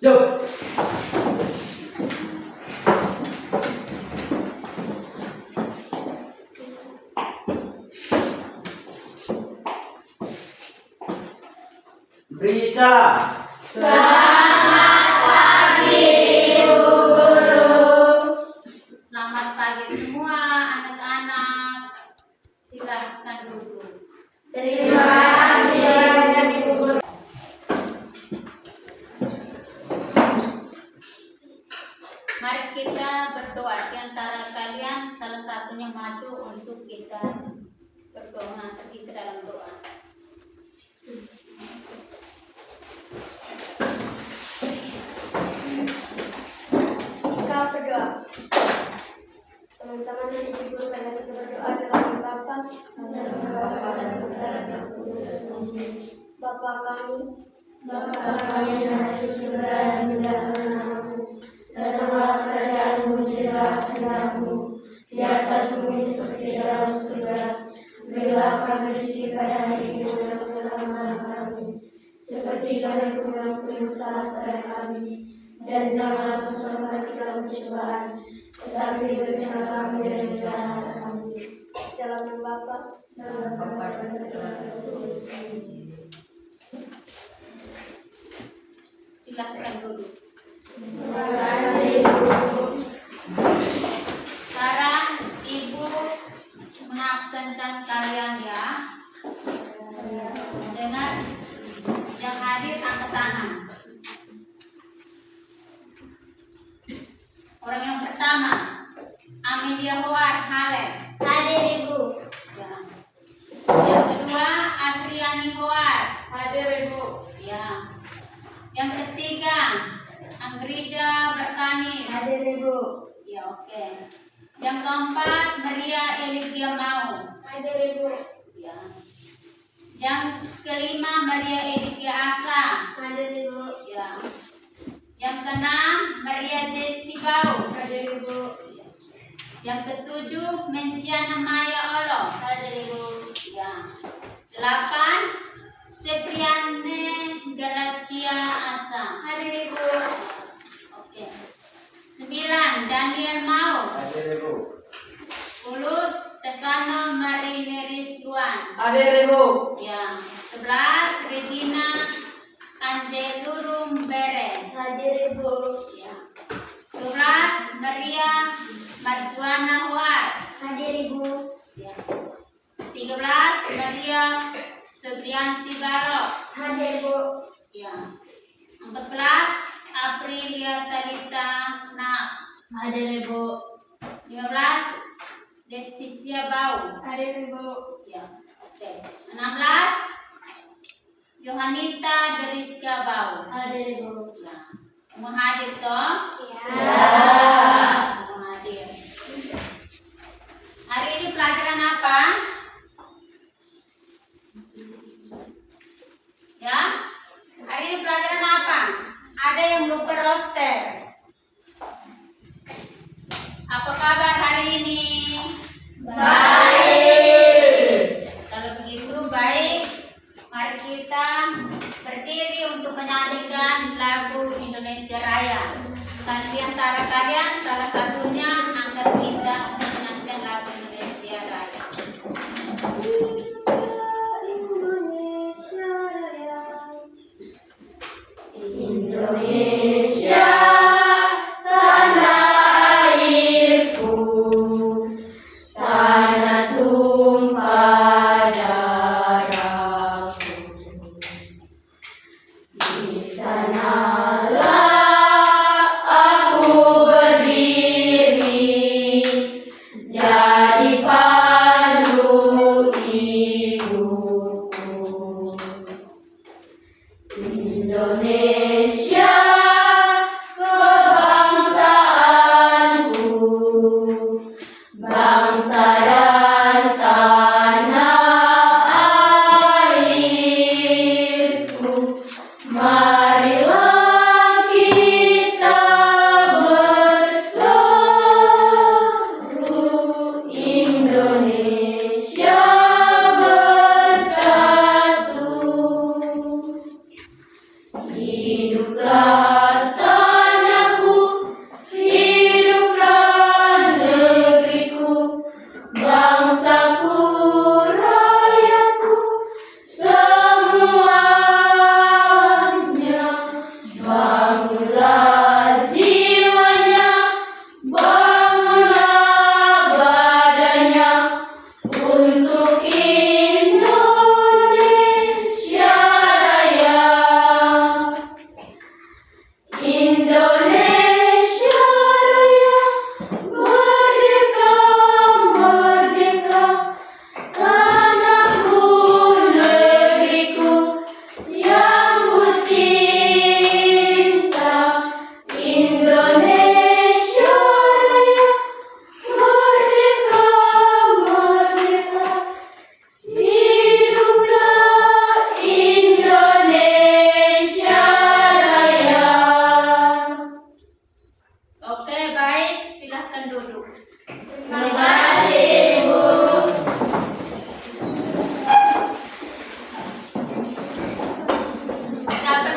Yuk. Bisa. Selamat pagi Ibu Guru. Selamat pagi semua anak-anak. Silahkan duduk. Terima kasih Ibu Guru. Mari kita berdoa. Di antara kalian salah satunya maju untuk kita berdoa. Kita dalam doa. Sikap berdoa. Teman-teman dan Ibu Guru, pada kita berdoa dalam nama Bapa, Bapa kami yang ada di surga, dimuliakan namamu. Datanglah kerajaanmu, jadilah kehendakmu di atas bumi seperti di dalam surga. Berilah kami rezeki pada hari ini dan kesalahan kami, seperti kami pun mengampuni salah pada kami. Dan janganlah masukkan kita dalam pencobaan, tetapi bebaskanlah kami dari jahat kami. Dalam nama Bapa, dalam Bapa dan dalam Roh Kudus. Silahkan duduk. Terima kasih Ibu. Sekarang Ibu mengabsenkan kalian ya. Dengar, yang hadir angkat tangan. Orang yang pertama, Amelia Howard Halep. Hadir Ibu. Ya. Yang kedua, Asriani Howard. Hadir Ibu. Ya. Yang ketiga, Anggrida Berkani. Hadir Ibu. Ya, oke. Yang keempat, Maria Eligia Mau. Hadir Ibu. Ya. Yang kelima, Maria Eligia Asa. Hadir Ibu. Ya. Yang keenam, Maria Destibau. Hadir Ibu. Ya. Yang ketujuh, Mensiana Maya Olo. Hadir Ibu. Ya. 8, Sepriane Garacia Asa. Hadir Ibu. Oke. 9, Daniel Mau. Hadir Ibu. 10, Stefano Marineris Luan. Hadir Ibu. Ya. 11, Regina Angelurum Bere. Hadir Ibu. Ya. 12, Maria Marjuana Huar. Hadir Ibu. Ya. 13, Maria Febrianti Barok. Hadir Ibu. Ya. 14, Aprilia Talita Nak. Hadir Ibu. 15, Leticia Bau. Hadir Ibu. Ya. Oke. 16, Yohanita Deriska Bau. Hadir Ibu. Ya. Semua hadir toh? Ya. Semua hadir. Hari ini pelajaran apa? Ya? Hari ini pelajaran apa? Ada yang lupa roster. Apa kabar hari ini? Baik. Kalau begitu baik, mari kita berdiri untuk menyanyikan lagu Indonesia Raya. Dan di antara kalian salah satunya angkat kita untuk menyanyikan lagu Indonesia Raya. Indonesia Raya. Indonesia tanah airku, tanah tumpah darahku. Di sanalah aku berdiri, jadi pandu ibuku. Indonesia kebangsaanku, bangsa dan tanah airku. Marilah kita bersatu, Indonesia bersatu. Hiduplah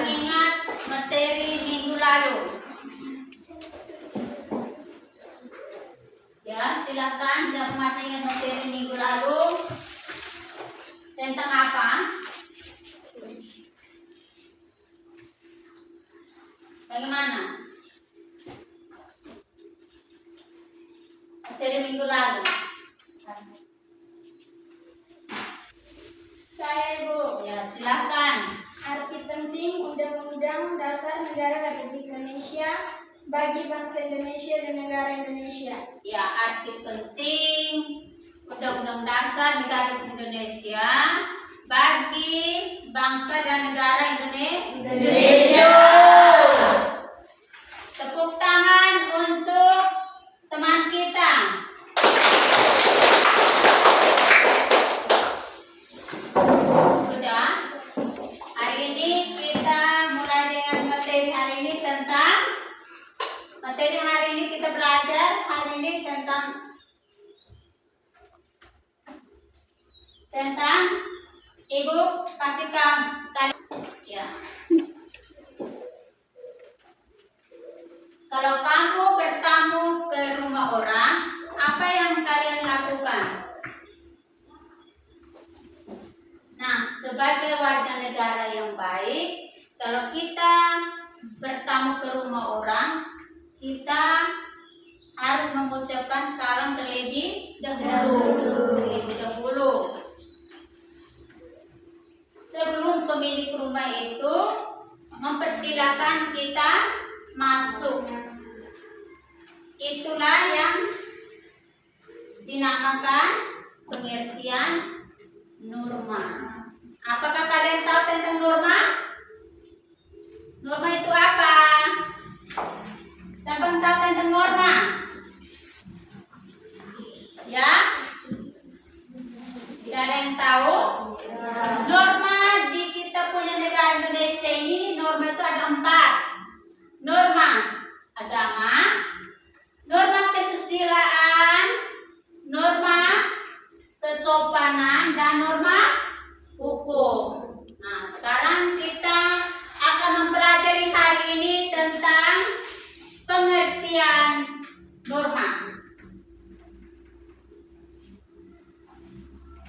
mengingat materi minggu lalu. Ya, silakan siapa masih ingat materi minggu lalu tentang apa? Bagaimana? Materi minggu lalu. Saya Ibu. Ya, silakan. Arti penting Undang-Undang Dasar Negara Republik Indonesia bagi bangsa Indonesia dan negara Indonesia. Ya, arti penting Undang-Undang Dasar Negara Republik Indonesia bagi bangsa dan negara Indonesia. Tepuk tangan untuk teman kita. Sudah? Hari ini kita mulai dengan materi hari ini tentang kita belajar hari ini tentang Ibu kasih kali ya. Kalau kamu bertamu ke rumah orang, apa yang kalian lakukan? Nah, sebagai warga negara yang baik, kalau kita bertamu ke rumah orang, kita harus mengucapkan salam terlebih dahulu. Sebelum pemilik rumah itu mempersilakan kita masuk. Itulah yang dinamakan pengertian norma. Apakah kalian tahu tentang norma? Norma itu apa? Siapa yang tahu tentang norma? Ya? Tidak ada yang tahu? Norma di kita punya negara Indonesia ini, norma itu ada 4. Norma agama, norma kesusilaan, norma kesopanan, dan norma hukum. Nah, sekarang kita akan mempelajari hari ini tentang pengertian norma.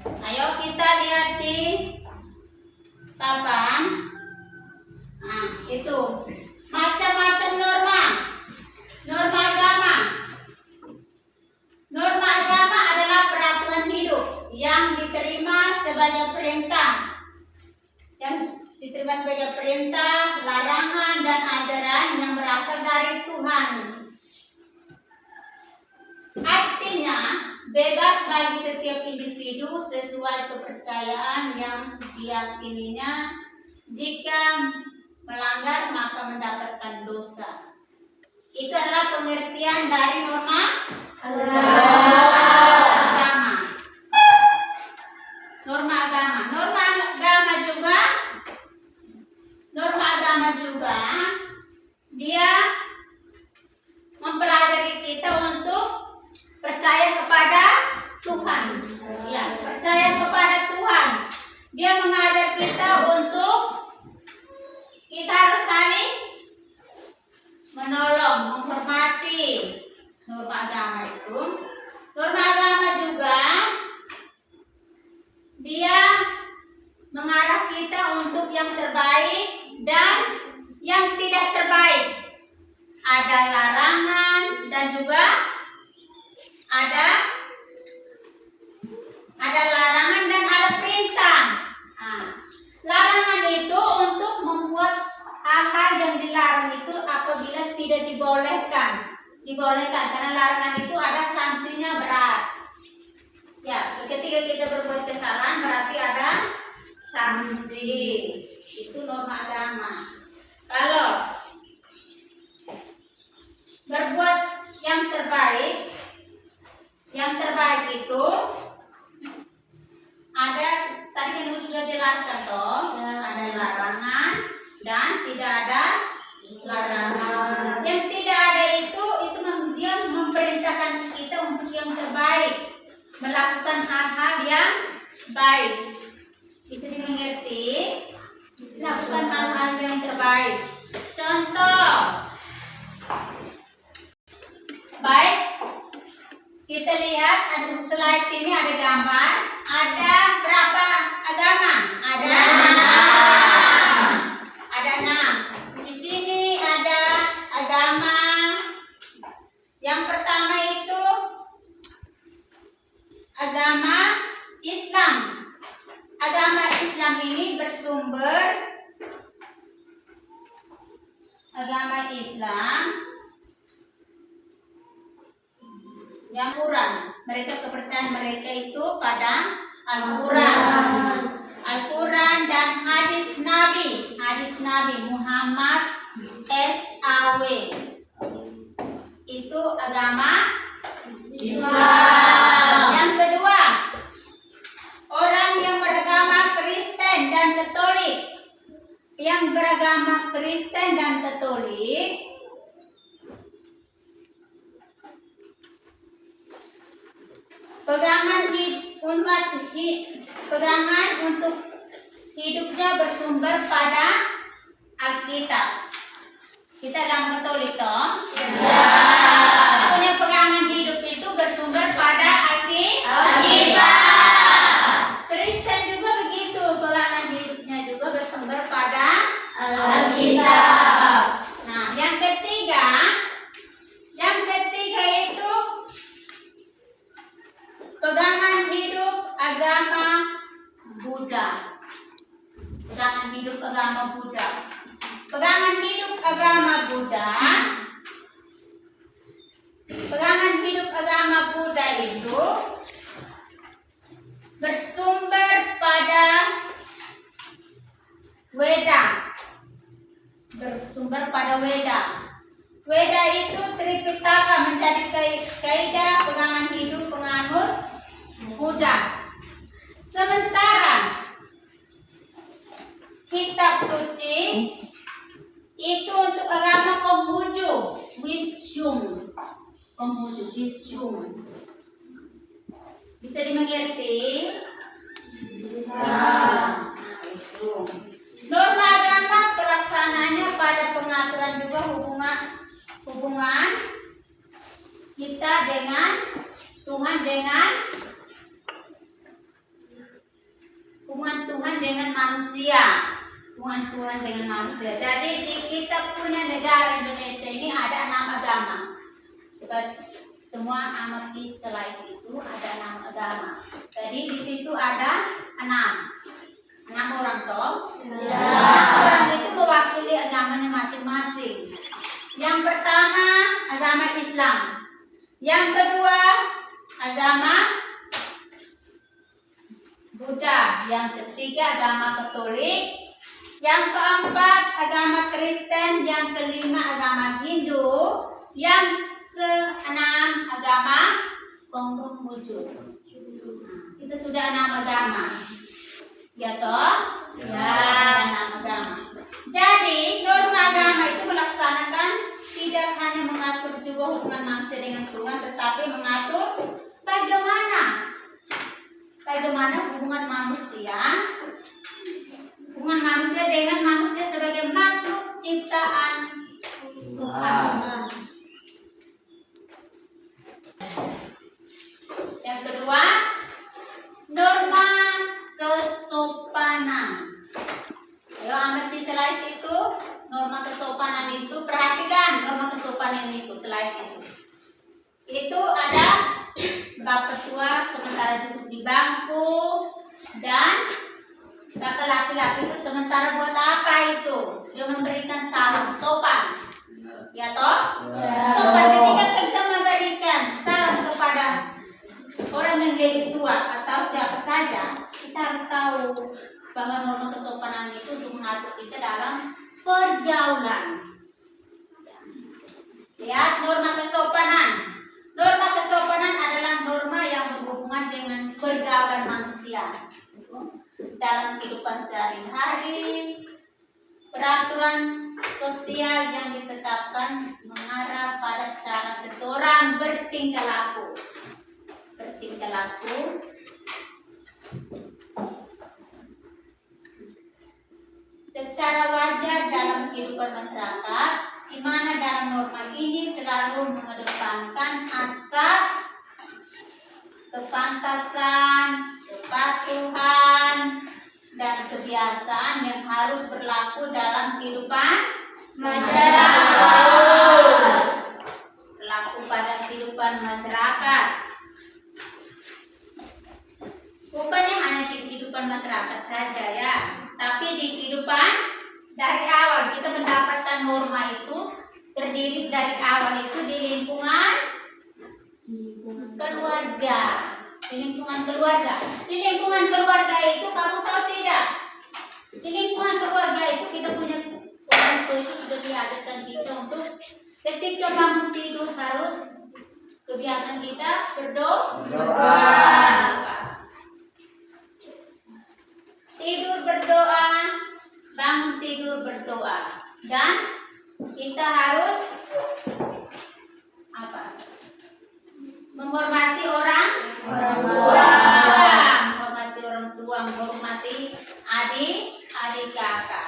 Ayo kita lihat di papan. Nah, itu macam-macam norma. Norma agama. Norma agama adalah peraturan hidup yang diterima sebagai perintah. Larangan, dan ajaran yang berasal dari Tuhan. Artinya, bebas bagi setiap individu sesuai kepercayaan yang diyakininya. Jika melanggar, maka mendapatkan dosa. Itu adalah pengertian dari norma agama. Norma agama juga dia mempelajari kita untuk percaya kepada Tuhan. Ya, percaya kepada Tuhan. Dia mengajar kita untuk kita harus saling menolong, menghormati. Norma agama itu. Norma agama juga dia mengarah kita untuk yang terbaik dan yang tidak terbaik. Ada larangan dan juga ada larangan dan ada perintah. Nah, larangan itu untuk membuat hal-hal yang dilarang itu apabila tidak dibolehkan karena larangan itu ada sanksinya berat. Ya, ketika kita berbuat kesalahan berarti ada sanksi. Itu norma agama. Kalau berbuat yang terbaik itu ada, tadi kan sudah jelaskan toh, ada larangan dan tidak ada larangan. Yang tidak ada itu dia memerintahkan kita untuk yang terbaik, melakukan hal-hal yang baik. Itu dimengerti, melakukan hal-hal yang terbaik. terbaik. Contoh. Baik, kita lihat slide ini ada gambar. Ada berapa agama? Ada 6. Di sini ada agama. Yang pertama itu agama Islam. Agama Islam ini bersumber agama Islam yang Quran. Mereka kepercayaan mereka itu pada Al-Quran. Al-Quran dan hadis Nabi. Hadis Nabi Muhammad SAW. Itu agama Islam. Yang kedua, orang yang beragama Kristen dan Katolik. Yang beragama Kristen dan Katolik pegangan untuk hidupnya bersumber pada Alkitab. Kita agama Katolik toh? Punya pegangan hidup itu bersumber pada Alkitab. Kristen juga begitu, pegangan hidupnya juga bersumber pada Alkitab. Nah, yang ketiga itu pegangan hidup agama Buddha. Pegangan hidup agama Buddha. Pegangan hidup agama Buddha. Pegangan hidup agama Buddha itu bersumber pada Weda. Bersumber pada Weda. Weda itu Tripitaka, menjadi kaidah pegangan hidup penganut Buddha. Sementara kitab suci itu untuk agama Konghucu, Wisdom. Konghucu, Wisdom. Bisa dimengerti? Bisa. Nah, itu. Norma agama pelaksananya pada pengaturan juga hubungan kita dengan Tuhan, hubungan Tuhan dengan manusia. Hubungan Tuhan dengan manusia. Jadi di kita punya negara Indonesia ini ada 6 agama. Coba semua amati slide itu ada 6 agama. Jadi di situ ada 6 orang toh. Ya. 6 orang itu mewakili agamanya masing-masing. Yang pertama agama Islam. Yang kedua agama Buddha. Yang ketiga agama Katolik. Yang keempat agama Kristen. Yang kelima agama Hindu. Yang keenam agama Konghucu. Itu sudah 6 agama. Ya toh? Ya, 6 agama. Jadi norma agama itu melaksanakan tidak hanya mengatur juga hubungan manusia dengan Tuhan, tetapi mengatur bagaimana hubungan manusia dengan manusia sebagai makhluk ciptaan Tuhan. Yang kedua, norma kesopanan. Ayo amati slide itu. Norma kesopanan itu, perhatikan norma kesopanan itu, slide itu. Itu ada bapak tua sementara duduk di bangku dan bapak laki-laki itu sementara buat apa itu? Dia memberikan salam sopan. Ya toh? Ya. Sopan ketika kita memberikan salam kepada orang yang lebih tua atau siapa saja, kita harus tahu bahwa norma kesopanan itu untuk mengatur kita dalam pergaulan. Lihat norma kesopanan. Norma kesopanan adalah norma yang berhubungan dengan pergaulan manusia dalam kehidupan sehari-hari. Peraturan sosial yang ditetapkan mengarah pada cara seseorang bertingkah laku. Secara wajar wajar dalam kehidupan masyarakat, di mana dalam norma ini selalu mengedepankan asas kepantasan, kepatuhan, dan kebiasaan yang harus berlaku dalam kehidupan masyarakat. Berlaku pada kehidupan masyarakat. Bukannya hanya di kehidupan masyarakat saja ya, tapi di kehidupan dari awal kita mendapatkan norma itu terdiri dari awal itu di lingkungan keluarga. Di lingkungan keluarga. Di lingkungan keluarga itu kamu tahu tidak? Di lingkungan keluarga itu kita punya orang tua itu sudah diajarkan kita untuk ketika bangun tidur harus kebiasaan kita berdoa. Tidur berdoa, bangun tidur berdoa, dan kita harus apa? Menghormati orang tua, menghormati orang tua, menghormati adik kakak.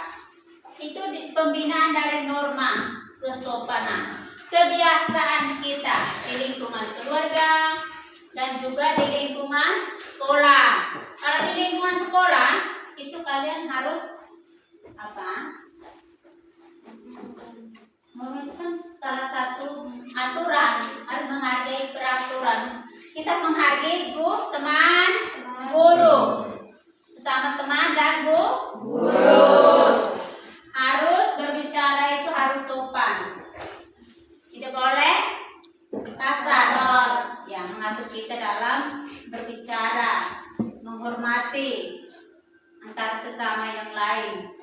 Itu pembinaan dari norma kesopanan, kebiasaan kita di lingkungan keluarga dan juga di lingkungan sekolah. Kalau di lingkungan sekolah itu kalian harus apa? Merupakan salah satu aturan, harus menghargai peraturan. Kita menghargai teman, guru, bersama teman dan guru. Harus berbicara itu harus sopan. Tidak boleh kasar. Ya, mengatur kita dalam berbicara, menghormati antara sesama yang lain.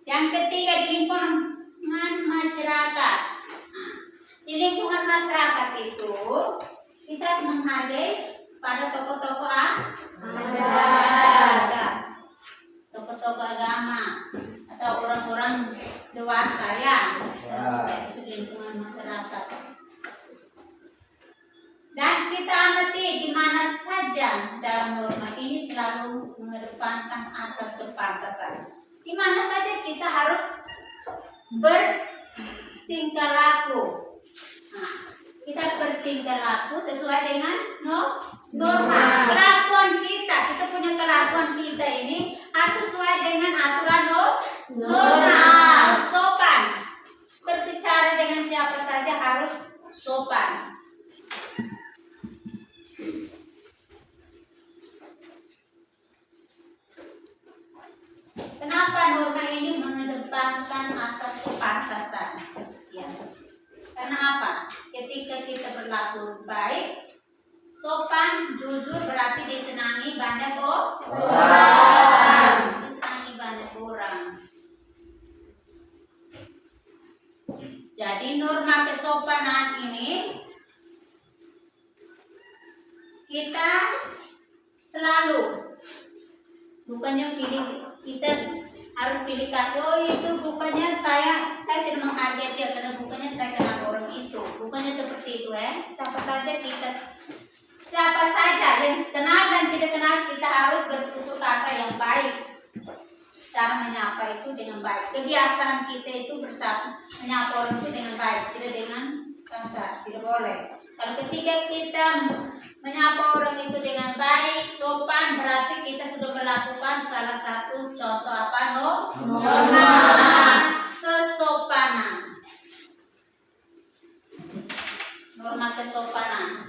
Yang ketiga, di lingkungan masyarakat. Nah, di lingkungan masyarakat itu kita menghargai pada tokoh-tokoh adat, tokoh-tokoh agama atau orang-orang dewasa ya. Itu di lingkungan masyarakat. Dan kita amati di mana saja dalam norma ini selalu mengedepankan asas kepantasan. Di mana saja kita harus bertingkah laku. Nah, kita bertingkah laku sesuai dengan norma. Kelakuan kita punya kelakuan kita ini harus sesuai dengan aturan norma. Sopan. Berbicara dengan siapa saja harus sopan. Kenapa norma ini mengedepankan asas kepantasan? Ya. Karena apa? Ketika kita berlaku baik, sopan, jujur, berarti disenangi banyak orang. Disenangi banyak orang. Jadi norma kesopanan ini kita selalu bukannya kita harus pilih kasih, oh itu bukannya saya tidak menghargai dia karena bukannya saya kenal orang itu, bukannya seperti itu siapa saja yang kenal dan tidak kenal kita harus bertutur kata yang baik, cara menyapa itu dengan baik, kebiasaan kita itu bersama menyapa orang itu dengan baik, tidak dengan kasar, tidak boleh. Kalau ketika kita menyapa orang itu dengan baik, sopan, berarti kita sudah melakukan salah satu contoh apa? Norma kesopanan. Norma kesopanan.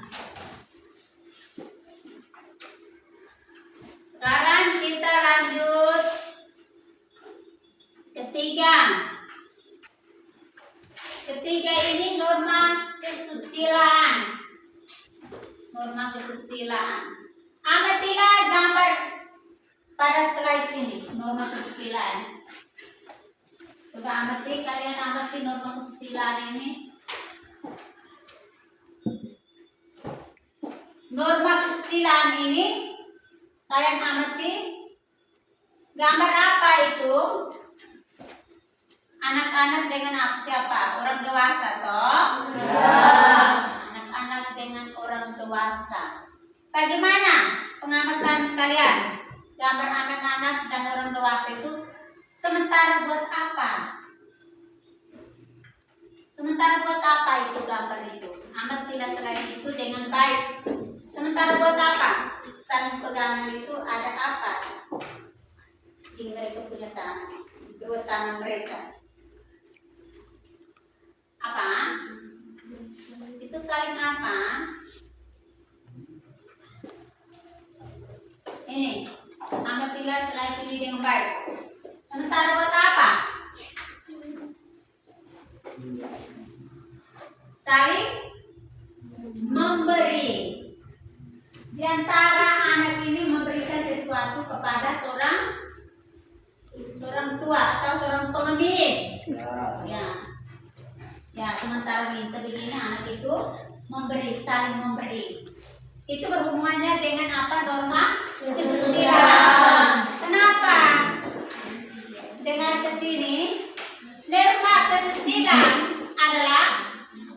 Sekarang kita lanjut ketiga. Ketiga ini norma kesusilaan. Norma kesusilaan. Amatilah gambar pada slide ini, norma kesusilaan. Coba amati, kalian amati norma kesusilaan ini. Norma kesusilaan ini kalian amati gambar apa itu? Anak-anak dengan siapa? Orang dewasa toh? Anak-anak dengan orang dewasa. Bagaimana pengamatan kalian? Gambar anak-anak dan orang dewasa itu Sementara buat apa? Sementara buat apa itu gambar itu? Amatilah selain itu dengan baik. Sementara buat apa? Saling pegangan itu ada apa? Di mereka punya tangan, dua tangan mereka. Apa? Itu saling apa? Ini, amatilah selain ini dengan baik. Sementara buat apa? Saling memberi. Di antara anak ini memberikan sesuatu kepada seorang tua atau seorang pengemis. Ya, sementara minta begini anak itu memberi, saling memberi. Itu berhubungannya dengan apa? Norma kesusilaan. Kenapa? Dengar ke sini, norma kesusilaan adalah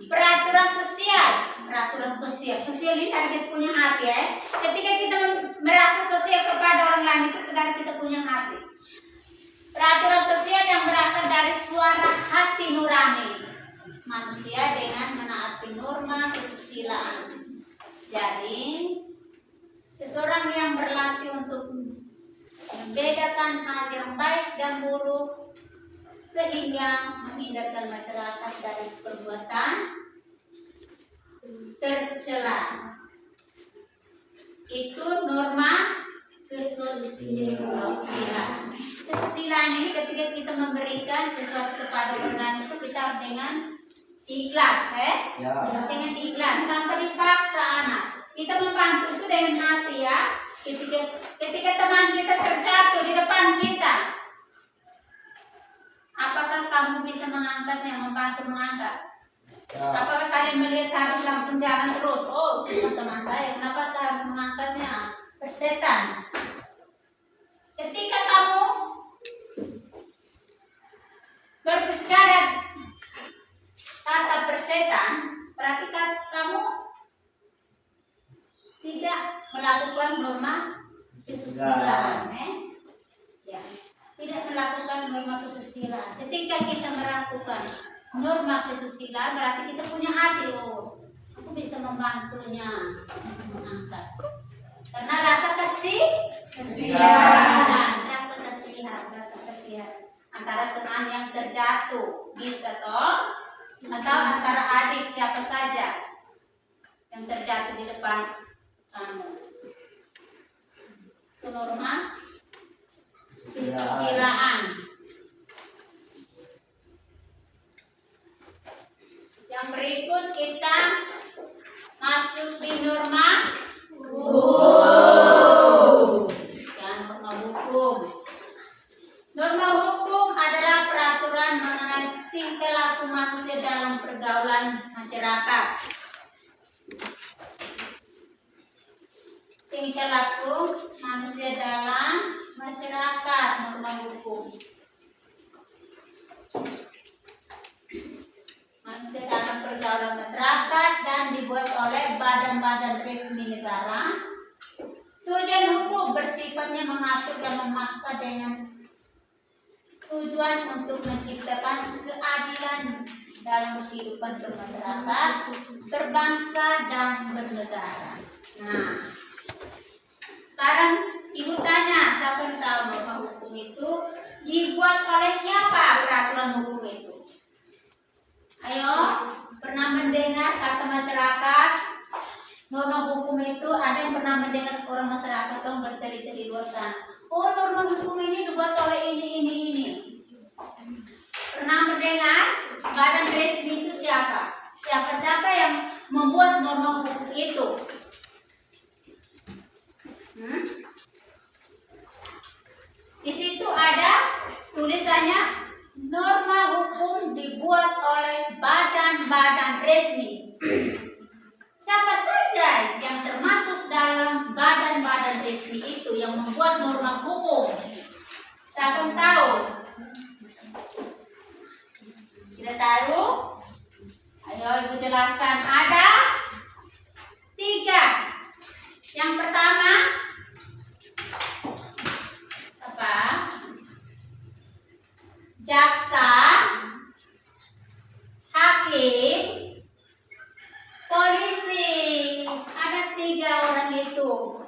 peraturan sosial. Peraturan sosial. Sosial ini karena kita punya hati ya. Ketika kita merasa sosial kepada orang lain itu karena kita punya hati. Peraturan sosial yang berasal dari suara hati nurani manusia dengan menaati norma kesusilaan. Jadi, seseorang yang berlatih untuk membedakan hal yang baik dan buruk sehingga menghindarkan masyarakat dari perbuatan tercela. Itu norma kesusilaan. Kesusilaan ini ketika kita memberikan sesuatu kepada orang lain itu kita harus dengan ikhlas, dengan ikhlas, tanpa dipaksa anak. Kita membantu itu dengan hati ya. Ketika teman kita terjatuh di depan kita, apakah kamu bisa mengangkatnya, membantu mengangkat? Apakah kalian melihat harus langsung jalan terus? Oh, teman saya, kenapa saya harus mengangkatnya? Persetan. Ketika kamu berbicara kata persetan, berarti kamu tidak melakukan norma kesusilaan, ya, tidak melakukan norma kesusilaan. Ketika kita melakukan norma kesusilaan, berarti kita punya hati. Oh, aku bisa membantunya mengangkat. Karena rasa kasihan, rasa kasihan antara teman yang terjatuh bisa toh, atau antara adik siapa saja yang terjatuh di depan kamu. Itu norma kesusilaan. Yang berikut kita masuk di norma hukum. Yang norma hukum. Norma hukum adalah peraturan mengenai tingkah laku manusia dalam pergaulan masyarakat. Tingkah laku manusia dalam masyarakat, norma hukum. Manusia dalam pergaulan masyarakat dan dibuat oleh badan-badan resmi negara. Tujuan hukum bersifatnya mengatur dan memaksa dengan tujuan untuk menciptakan keadilan dalam kehidupan bermasyarakat, berbangsa dan bernegara. Nah, sekarang ibu tanya, siapa yang tahu norma hukum itu dibuat oleh siapa? Peraturan hukum itu. Ayo, pernah mendengar kata masyarakat? Norma hukum itu ada yang pernah mendengar orang masyarakat orang bercerita di luar sana. Oh, norma hukum ini dibuat oleh ini. Pernah mendengar? Badan resmi itu siapa? Siapa yang membuat norma hukum itu? Di situ ada tulisannya norma hukum dibuat oleh badan-badan resmi. Siapa saja yang termasuk dalam badan-badan resmi itu yang membuat norma hukum? Siapa yang tahu? Tidak tahu? Ayo ibu jelaskan. Ada 3. Yang pertama apa? jaksa, hakim, polisi. Ada 3 orang itu.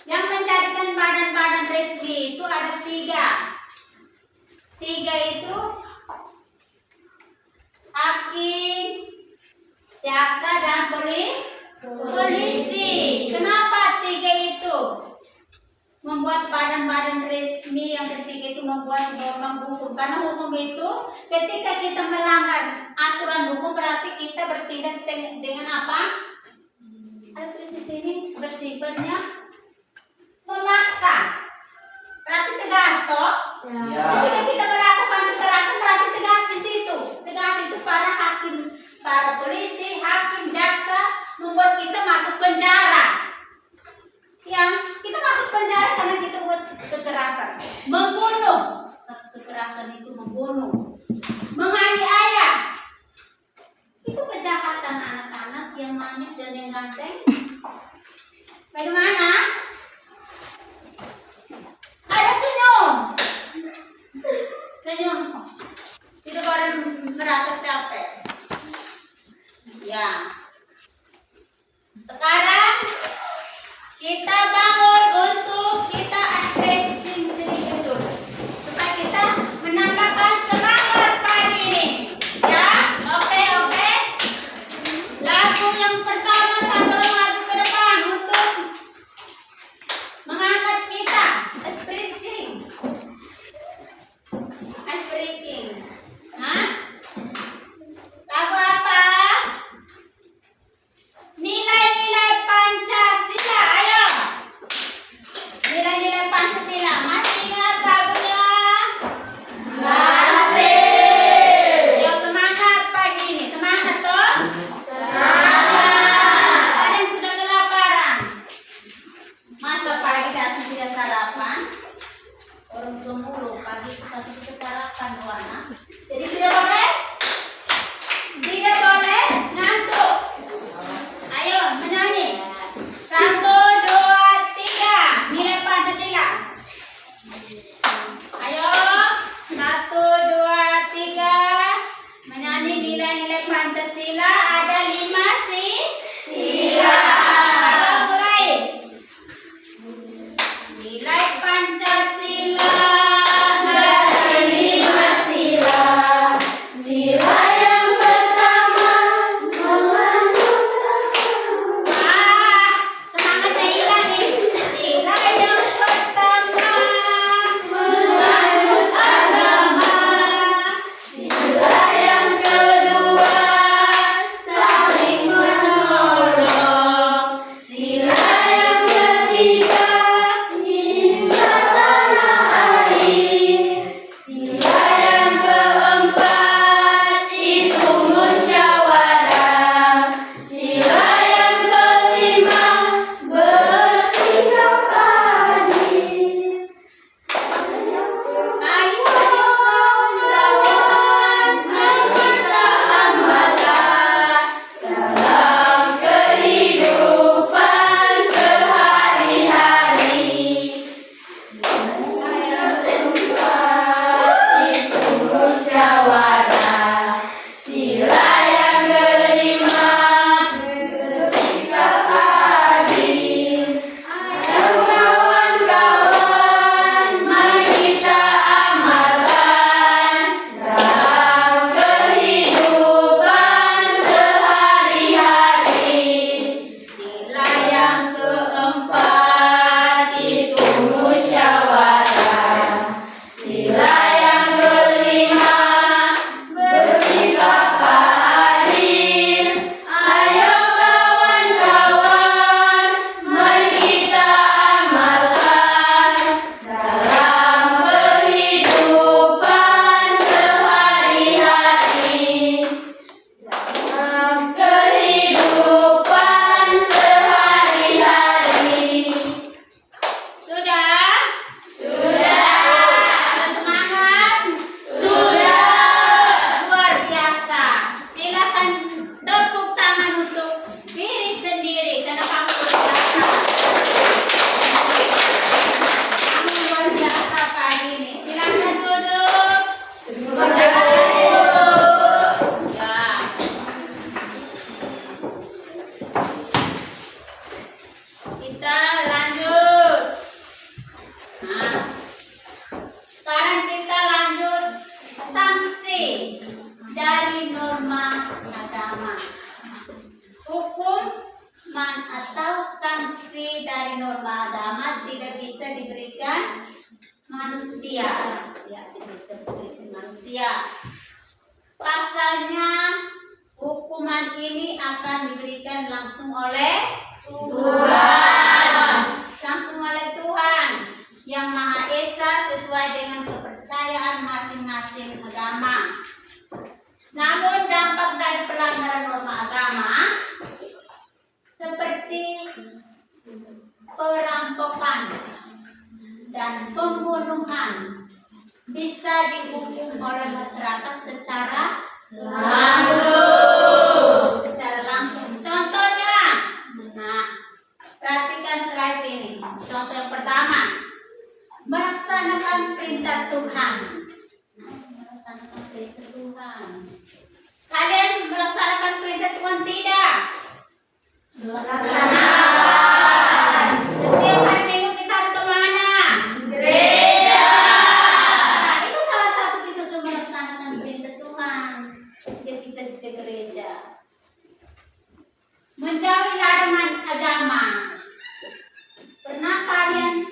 Yang menjadikan badan-badan resmi itu ada 3. 3 itu hakim, jaksa, dan polisi. Kenapa 3 itu membuat badan-badan resmi? Yang ketiga itu membuat norma hukum. Karena hukum itu ketika kita melanggar aturan hukum berarti kita bertindak dengan apa? Ada di sini bersifatnya memaksa. Berarti tegas toh? Ketika kita melakukan kekerasan berarti tegas di situ. Tegas itu para hakim, para polisi, hakim, jaksa membuat kita masuk penjara. Yang kita masuk penjara karena kita buat kekerasan, membunuh. Kekerasan itu membunuh, menganiaya. Itu kejahatan anak-anak yang manis dan yang ganteng. Bagaimana? Ayo senyum. Senyum. Tidak boleh merasa capek. Ya. Sekarang kita bangun untuk kita stretching sedikit supaya kita menambahkan semangat pagi ini. Ya, oke. Lagu yang pertama, satu lagu ke depan untuk mengangkat kita stretching. Hah? Lagu apa? Nilai-nilai Pancasila. Ayo. Nilai-nilai Pancasila. Masih ingat lagunya? Masih. Ayo semangat pagi ini. Semangat toh? Semangat. Ada yang sudah kelaparan? Masa pagi datang tidak sarapan? Orang tua mulu pagi itu kasih kita sarapan Wana. Jadi tidak boleh? Tidak boleh ngantuk. Ayo menyanyi. 1, 2, 3. Nilai Pancasila. Ayo. 1, 2, 3. Menyanyi nilai-nilai Pancasila. Ada 5 sila. Ayo mulai. Nilai Pancasila. Ada 5 sila. dari norma agama. Hukuman atau sanksi dari norma agama tidak bisa diberikan manusia. Ya, tidak bisa diberikan manusia. Pasalnya, hukuman ini akan diberikan langsung oleh Tuhan. Langsung oleh Tuhan yang Maha Esa sesuai dengan kepercayaan masing-masing agama. Namun dampak dari pelanggaran norma agama seperti perampokan dan pembunuhan bisa dihukum oleh masyarakat secara langsung. Contohnya, perhatikan slide ini. Contoh yang pertama, melaksanakan perintah Tuhan. Melaksanakan perintah Tuhan. Kalian melaksanakan perintah Tuhan tidak? Melaksanakan. Setiap hari Minggu kita harus kemana? Gereja. Nah, itu salah satu kita sudah melaksanakan perintah Tuhan. Jadi kita ke gereja. Menjauhi larangan agama. Pernah kalian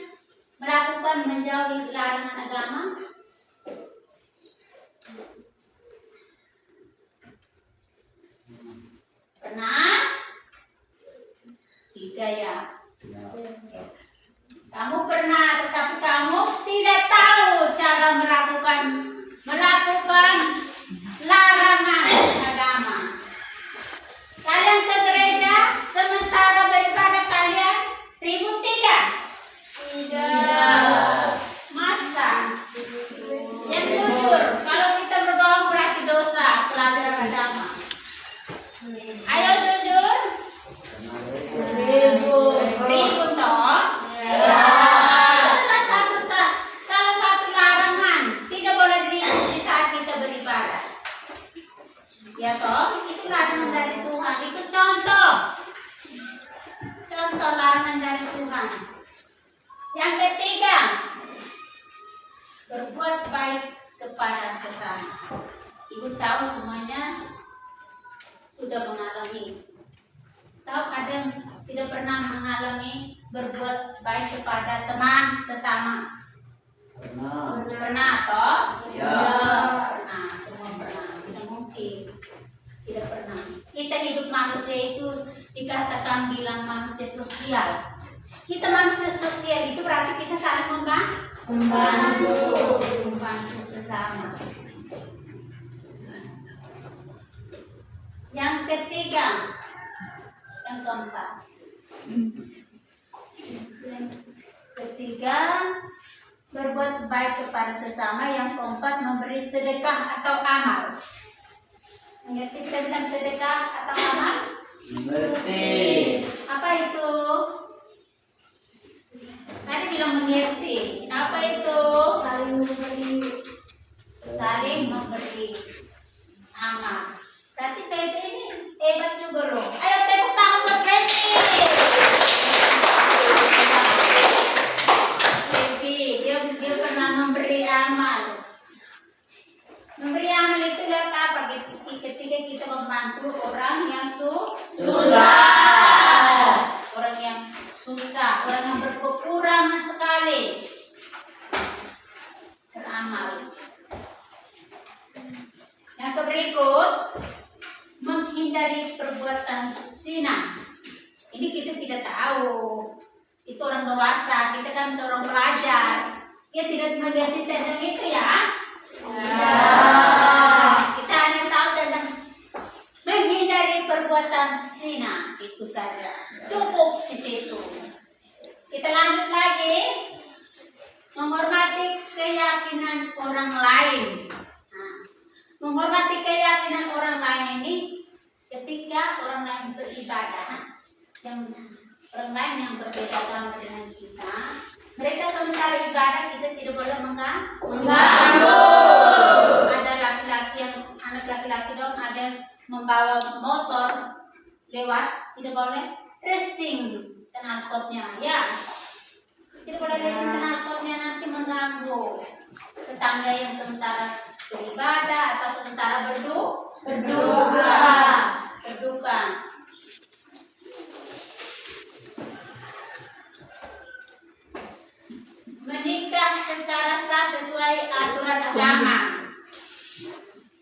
melakukan menjauhi larangan agama? Pernah? Tiga ya. Kamu pernah, tetapi kamu tidak tahu cara melakukan larangan agama. Kalian ke gereja, sementara beribadah kalian ribut tidak? Tidak. Masa? Yang jujur, kalau kita berbohong berarti dosa pelanggaran agama. Ayo jujur. Ribut toh? Ya. Itu salah satu larangan. Tidak boleh ribut di saat kita beribadah. Ya toh? Itu larangan dari Tuhan. Itu contoh larangan dari Tuhan. Yang ketiga, berbuat baik kepada sesama. Ibu tahu semuanya sudah mengalami. Tahu ada yang tidak pernah mengalami berbuat baik kepada teman sesama? Pernah toh? Ya. Pernah, semua pernah. Tidak mungkin tidak pernah. Kita hidup manusia itu dikatakan bilang manusia sosial. Kita manusia sosial itu berarti kita saling membantu sesama. Yang ketiga, yang keempat. Yang ketiga, berbuat baik kepada sesama. Yang keempat, memberi sedekah atau amal. Mengerti tentang sedekah atau amal? Mengerti. Apa itu? Tadi bilang mengerti. Apa itu? Saling memberi amal. Berarti Feby ini hebat juga loh. Ayo tepuk tangan buat Feby. Feby, dia pernah memberi amal. Memberi amal itu lihat apa? Ketika kita membantu orang yang susah, orang yang susah, orang yang berkekurangan sekali, beramal. Yang berikut, menghindari perbuatan zina. Ini kita tidak tahu. Itu orang dewasa, kita kan seorang pelajar. Dia tidak mengerti tentang itu ya. Kita hanya tahu tentang menghindari perbuatan zina, itu saja. Cukup di situ. Kita lanjut lagi. Menghormati keyakinan orang lain. Menghormati keyakinan orang lain ini ketika orang lain beribadah, yang orang lain yang berbeda agama dengan kita, mereka sementara ibadah kita tidak boleh mengganggu. Ada anak laki-laki dong, ada yang membawa motor lewat, tidak boleh racing knalpotnya, ya. Tidak boleh racing knalpotnya, nanti mengganggu tetangga yang sementara beribadah atau sementara berduka. Menikah secara sah sesuai aturan agama.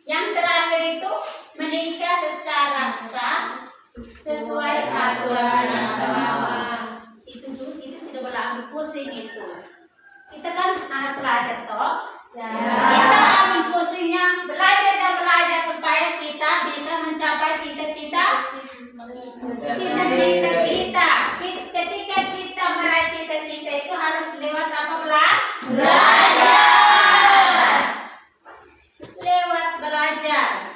Yang terakhir itu menikah secara sah sesuai aturan agama. Itu tidak boleh ambil pusing itu. Kita kan anak pelajar toh. Kita ambil pusingnya belajar dan belajar supaya kita bisa mencapai cita-cita kita. Ketika kita meraih cita-cita itu harus lewat apa? Belajar. Lewat belajar.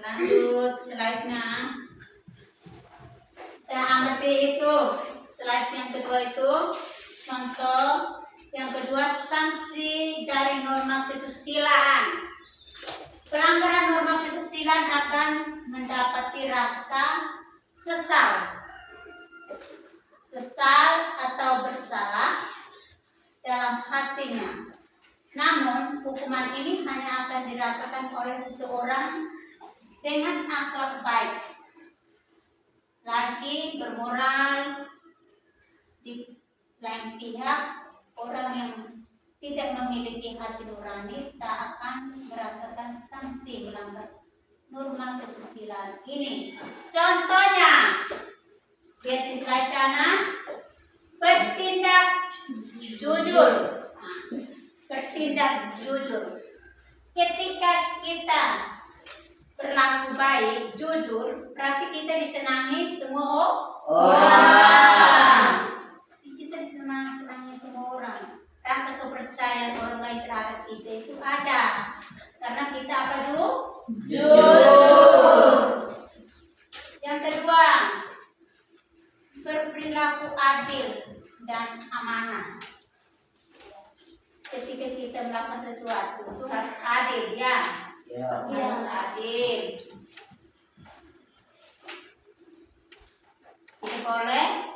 Lanjut slide-nya. Kita amati itu slide yang kedua itu contoh. Yang kedua, sanksi dari norma kesusilaan. Pelanggaran norma kesusilaan akan mendapati rasa sesal atau bersalah dalam hatinya. Namun, hukuman ini hanya akan dirasakan oleh seseorang dengan akhlak baik, lagi bermoral. Di lain pihak, orang yang tidak memiliki hati nurani tak akan merasakan sanksi melanggar norma kesusilaan ini. Contohnya, lihat di slide kanan, bertindak jujur. Bertindak jujur. Ketika kita berlaku baik, jujur, berarti kita disenangi semua orang. Kita disenangi semua orang. Rasa kepercayaan orang lain terhadap kita itu ada karena kita apa jujur. Yang kedua, berperilaku adil dan amanah. Ketika kita melakukan sesuatu itu harus adil, ya. Harus adil. Tidak boleh.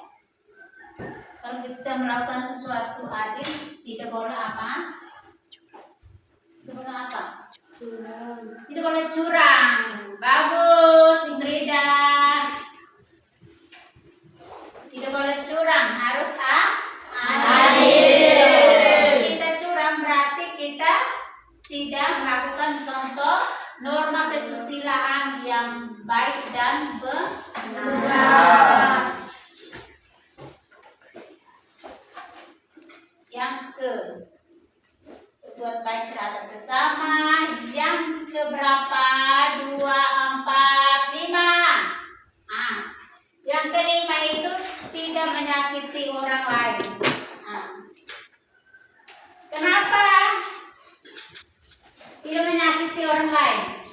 Kalau kita melakukan sesuatu adil, tidak boleh apa? Tidak boleh apa? Tidak boleh curang. Bagus, Ingrida. Tidak boleh curang, harus adil. Kita curang berarti kita tidak melakukan contoh norma kesusilaan yang baik dan benar. Yang berbuat baik terhadap sesama. Yang keberapa? 2, 4, 5. Yang kelima itu tidak menyakiti orang lain. Kenapa tidak menyakiti orang lain?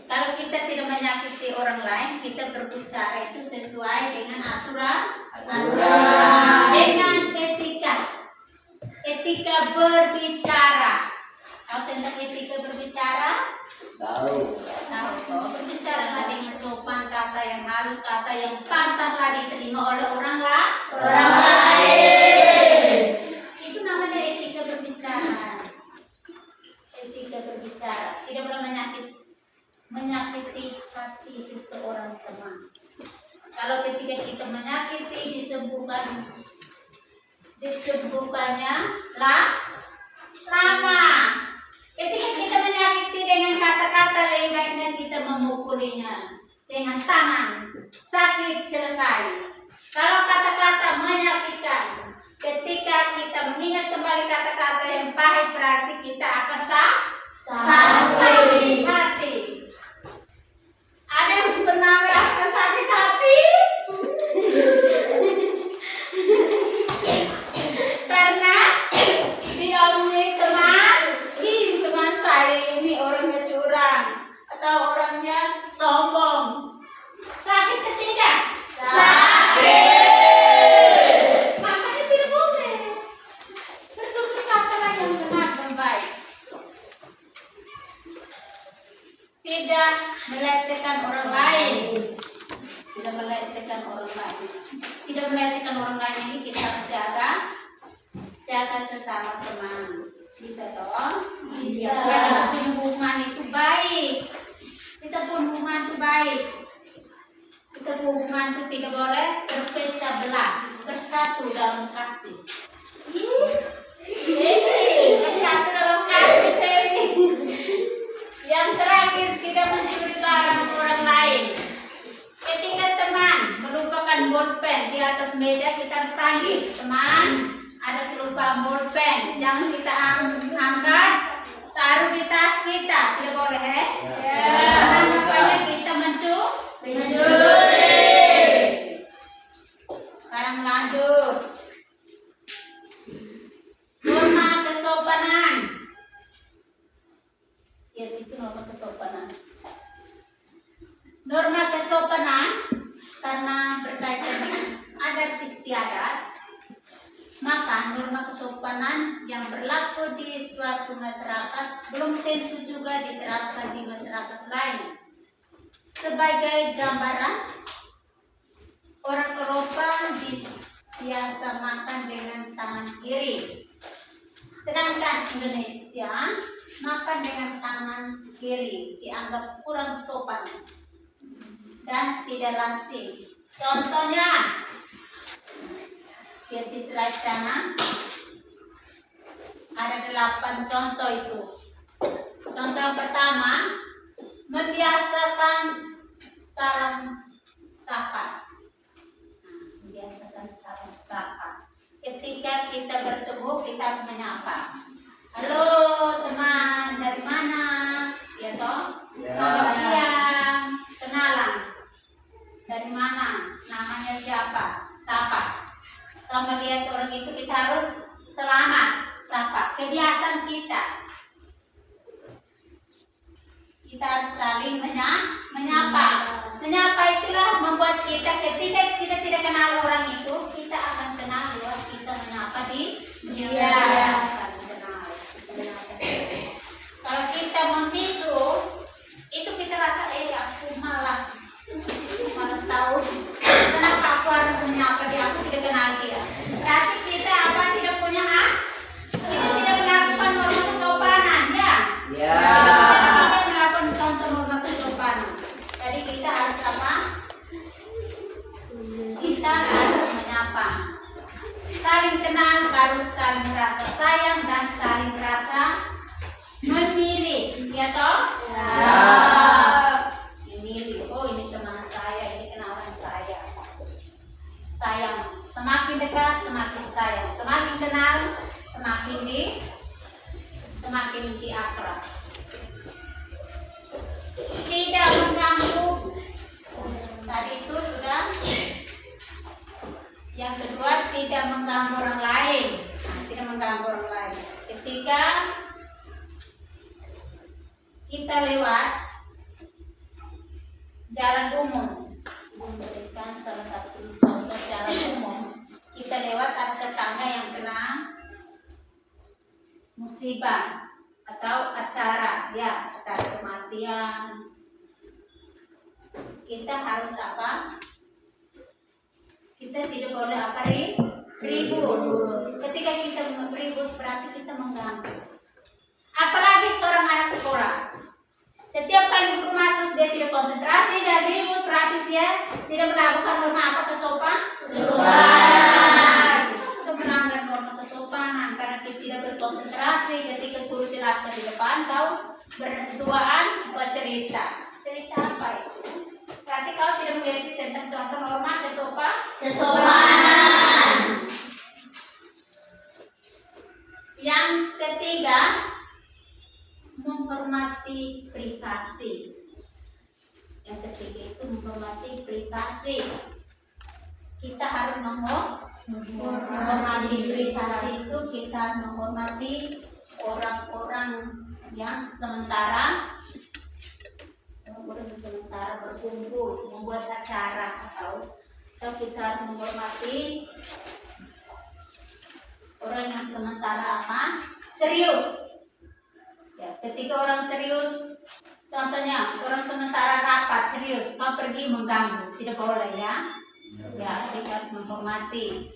Kalau kita tidak menyakiti orang lain, kita berbicara itu sesuai dengan aturan. Dengan etika berbicara. Tahu tentang etika berbicara? Tahu. Berbicara dengan sopan, kata yang halus, kata yang pantaslah diterima oleh orang lain. Itu namanya etika berbicara. Etika berbicara tidak boleh menyakiti hati seseorang teman. Kalau ketika kita menyakiti disembuhkannya lama. Ketika kita menyakiti dengan kata-kata, lebih baiknya kita memukulinya dengan tangan. Sakit selesai. Kalau kata-kata menyakitkan, ketika kita mengingat kembali kata-kata yang pahit, berarti kita akan sakit hati. Ada yang pernah merasakan sakit hati? Karena diomongin teman saya ini orangnya curang atau orangnya sombong. Sakit tidak? Sakit. Makanya tidak boleh. Bertutur katalah yang benar dan baik. Tidak melecehkan orang lain. Tidak melecehkan orang lain. Tidak melecehkan orang lain ini kita harus jaga sesama teman. Bisa toh? Bisa. Kita punya hubungan itu baik. Kita punya hubungan itu baik. Kita punya hubungan itu tidak boleh terpecah belah, bersatu dalam kasih. Bersatu dalam kasih, baby. Yang terakhir, tidak mencuri barang orang lain. Ketika teman melupakan bolpen di atas meja, kita panggil teman, ada kelupaan bolpen, jangan kita angkat, taruh di tas kita, tidak boleh, Karena namanya kita mencuri. Sekarang lanjut. Norma kesopanan. Ya, itu norma kesopanan. Norma kesopanan karena berkaitan dengan adat istiadat, maka norma kesopanan yang berlaku di suatu masyarakat belum tentu juga diterapkan di masyarakat lain. Sebagai gambaran, orang Eropa biasa makan dengan tangan kiri, sedangkan Indonesia makan dengan tangan kiri dianggap kurang sopan dan tidak lazim. Contohnya, di slide kanan ada 8 contoh itu. Contoh yang pertama, membiasakan salam sapa. Membiasakan salam sapa. Ketika kita bertemu, kita menyapa. Halo teman, dari mana? Ya toh? Selamat siang. Kenalan. Dari mana? Namanya siapa? Sapa. Kalau melihat orang itu kita harus selamat, sapa. Kebiasaan kita. Kita harus saling menyapa. Menyapa itulah membuat kita ketika kita tidak kenal orang itu, kita akan kenal lewat kita menyapa dia. Saling kenal. Kalau kita membisu, itu kita rasa aku malas tahu kenapa aku harus menyapa dia, aku tidak kenal dia. Berarti kita apa tidak punya hak? Kita tidak melakukan norma kesopanan, ya? Kita tidak melakukan contoh norma kesopanan. Jadi kita harus apa? Kita harus menyapa. Saling kenal baru saling rasa sayang dan saling rasa memilih, ya toh? Memilih. Oh, ini teman saya, ini kenalan saya. Sayang. Semakin dekat, semakin sayang. Semakin kenal, semakin diakrab. Tidak mengganggu. Tadi itu sudah. Yang kedua, tidak mengganggu orang lain. Tidak mengganggu orang lain. Ketika kita lewat jalan umum, memberikan salah satu contoh jalan umum, kita lewat ada tetangga yang kena musibah atau acara kematian, kita harus apa? Kita tidak boleh ribut. Ketika kita ribut berarti kita mengganggu. Apalagi seorang anak sekolah. Setiap kali guru masuk dia tidak konsentrasi dan ribut, berarti dia tidak melakukan norma apa? Kesopanan. Itu melanggar norma kesopanan karena dia tidak berkonsentrasi ketika guru jelaskan di depan, kau berduaan buat cerita. Cerita apa itu? Berarti kau tidak mengerti tentang contoh norma kesopanan. Yang ketiga, menghormati privasi. Yang ketiga itu menghormati privasi. Kita harus menghormati privasi itu, kita menghormati orang-orang yang sementara berkumpul membuat acara atau kita harus menghormati orang yang sementara apa? Serius. Ya, ketika orang serius, contohnya orang sementara rapat serius, kau pergi mengganggu, tidak boleh ya. Ya, kita harus menghormati.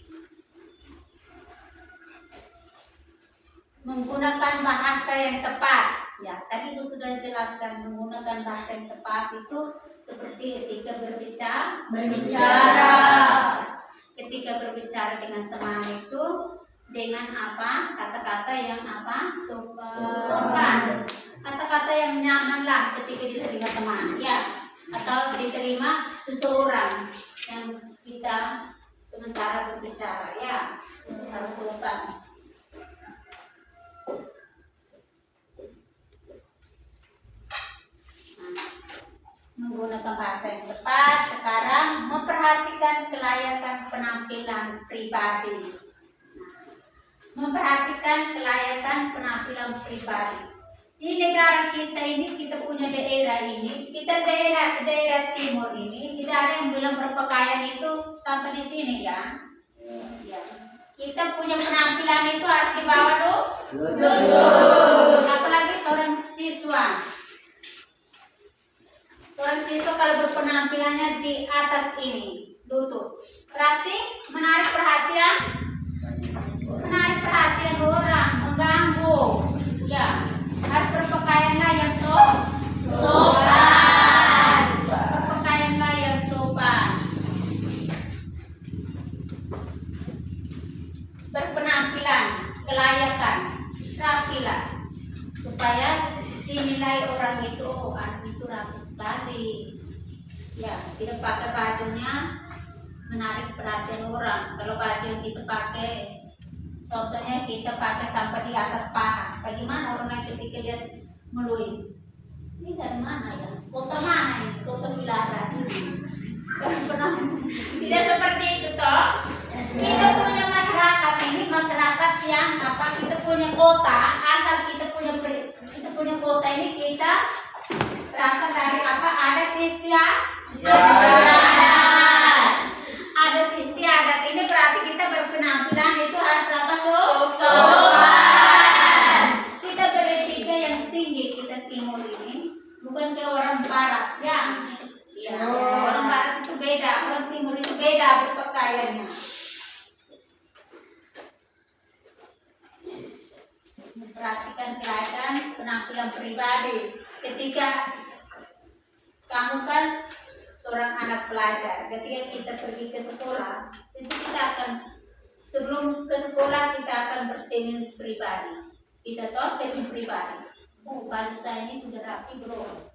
menggunakan bahasa yang tepat. Ya, tadi Bu sudah jelaskan menggunakan bahasa yang tepat itu seperti ketika berbicara. Ketika berbicara dengan teman itu dengan apa? Kata-kata yang apa? Sopan. Kata-kata yang nyaman lah ketika diterima teman, ya. Atau diterima seseorang yang kita sementara berbicara, ya. Harus sopan. Menggunakan bahasa yang tepat. Sekarang memperhatikan kelayakan penampilan pribadi. Memperhatikan kelayakan penampilan pribadi. Di negara kita ini, kita punya daerah ini, kita daerah timur ini, tidak ada yang bilang berpakaian itu sampai di sini, ya. Ya. Kita punya penampilan itu harus dibawa dulu. Apalagi seorang siswa. Orang siswa kalau berpenampilannya di atas ini, lutut, berarti menarik perhatian orang, mengganggu. Ya, harus berpakaianlah yang sopan. Berpakaianlah yang sopan. Berpenampilan, kelayakan, rapilah, supaya dinilai orang itu, oh, itu rapi sekali. Ya, tidak pakai bajunya menarik perhatian orang. Kalau baju yang kita pakai, contohnya kita pakai sampai di atas paha, bagaimana orang lain ketika lihat meluin? Ini dari mana ya? Kota mana ini? Kota Bilara. Tidak seperti itu toh. Kita punya masyarakat ini, masyarakat yang apa? Kita punya kota, asal kita punya kota ini kita berasal dari apa? Adat istiadat ini berarti kita berpenampilan itu harus apa? Sopan. Kita beretika yang tinggi, kita timur ini bukan ke orang barat, ya. Ya, orang barat itu beda, orang timur itu beda berpakaiannya. Memperhatikan kelayakan penampilan pribadi. Ketika kamu kan seorang anak pelajar, ketika kita pergi ke sekolah, itu kita akan sebelum ke sekolah kita akan bercermin pribadi. Bisa toh cermin pribadi. Oh, baju saya ini sudah rapi belum?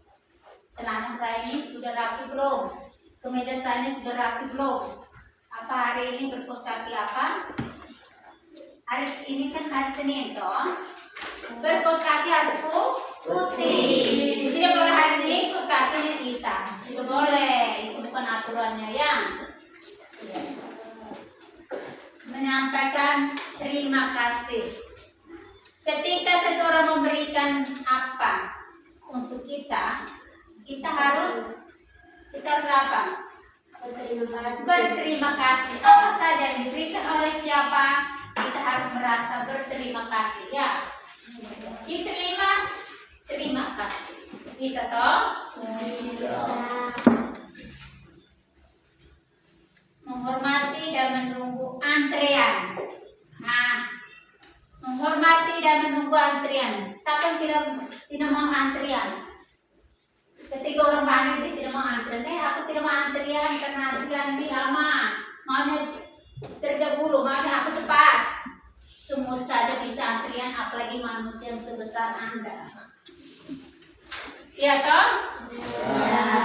Celana saya ini sudah rapi belum? Kemeja saya ini sudah rapi belum? Apa hari ini berkos kaki apa? Hari ini kan hari Senin toh. Berkos kaki harus putih. Tidak boleh hari Senin kos kakinya hitam. Tidak boleh. Itu bukan aturannya, ya. Menyampaikan terima kasih. Ketika seseorang memberikan apa untuk kita, kita harus apa? Berterima kasih. Apa saja yang diberikan oleh siapa, kita harus merasa berterima kasih, ya. Diterima, terima kasih. Bisa toh? Menghormati dan menunggu antrean. Nah, menghormati dan menunggu antrian. Siapa yang tidak mau antrian? Ketika orang banyak itu tidak mau antrian. Aku tidak mau antrian karena antrian ini lama. Maunya terdahulu, maunya aku cepat. Semut saja bisa antrian, apalagi manusia yang sebesar Anda. Iya toh?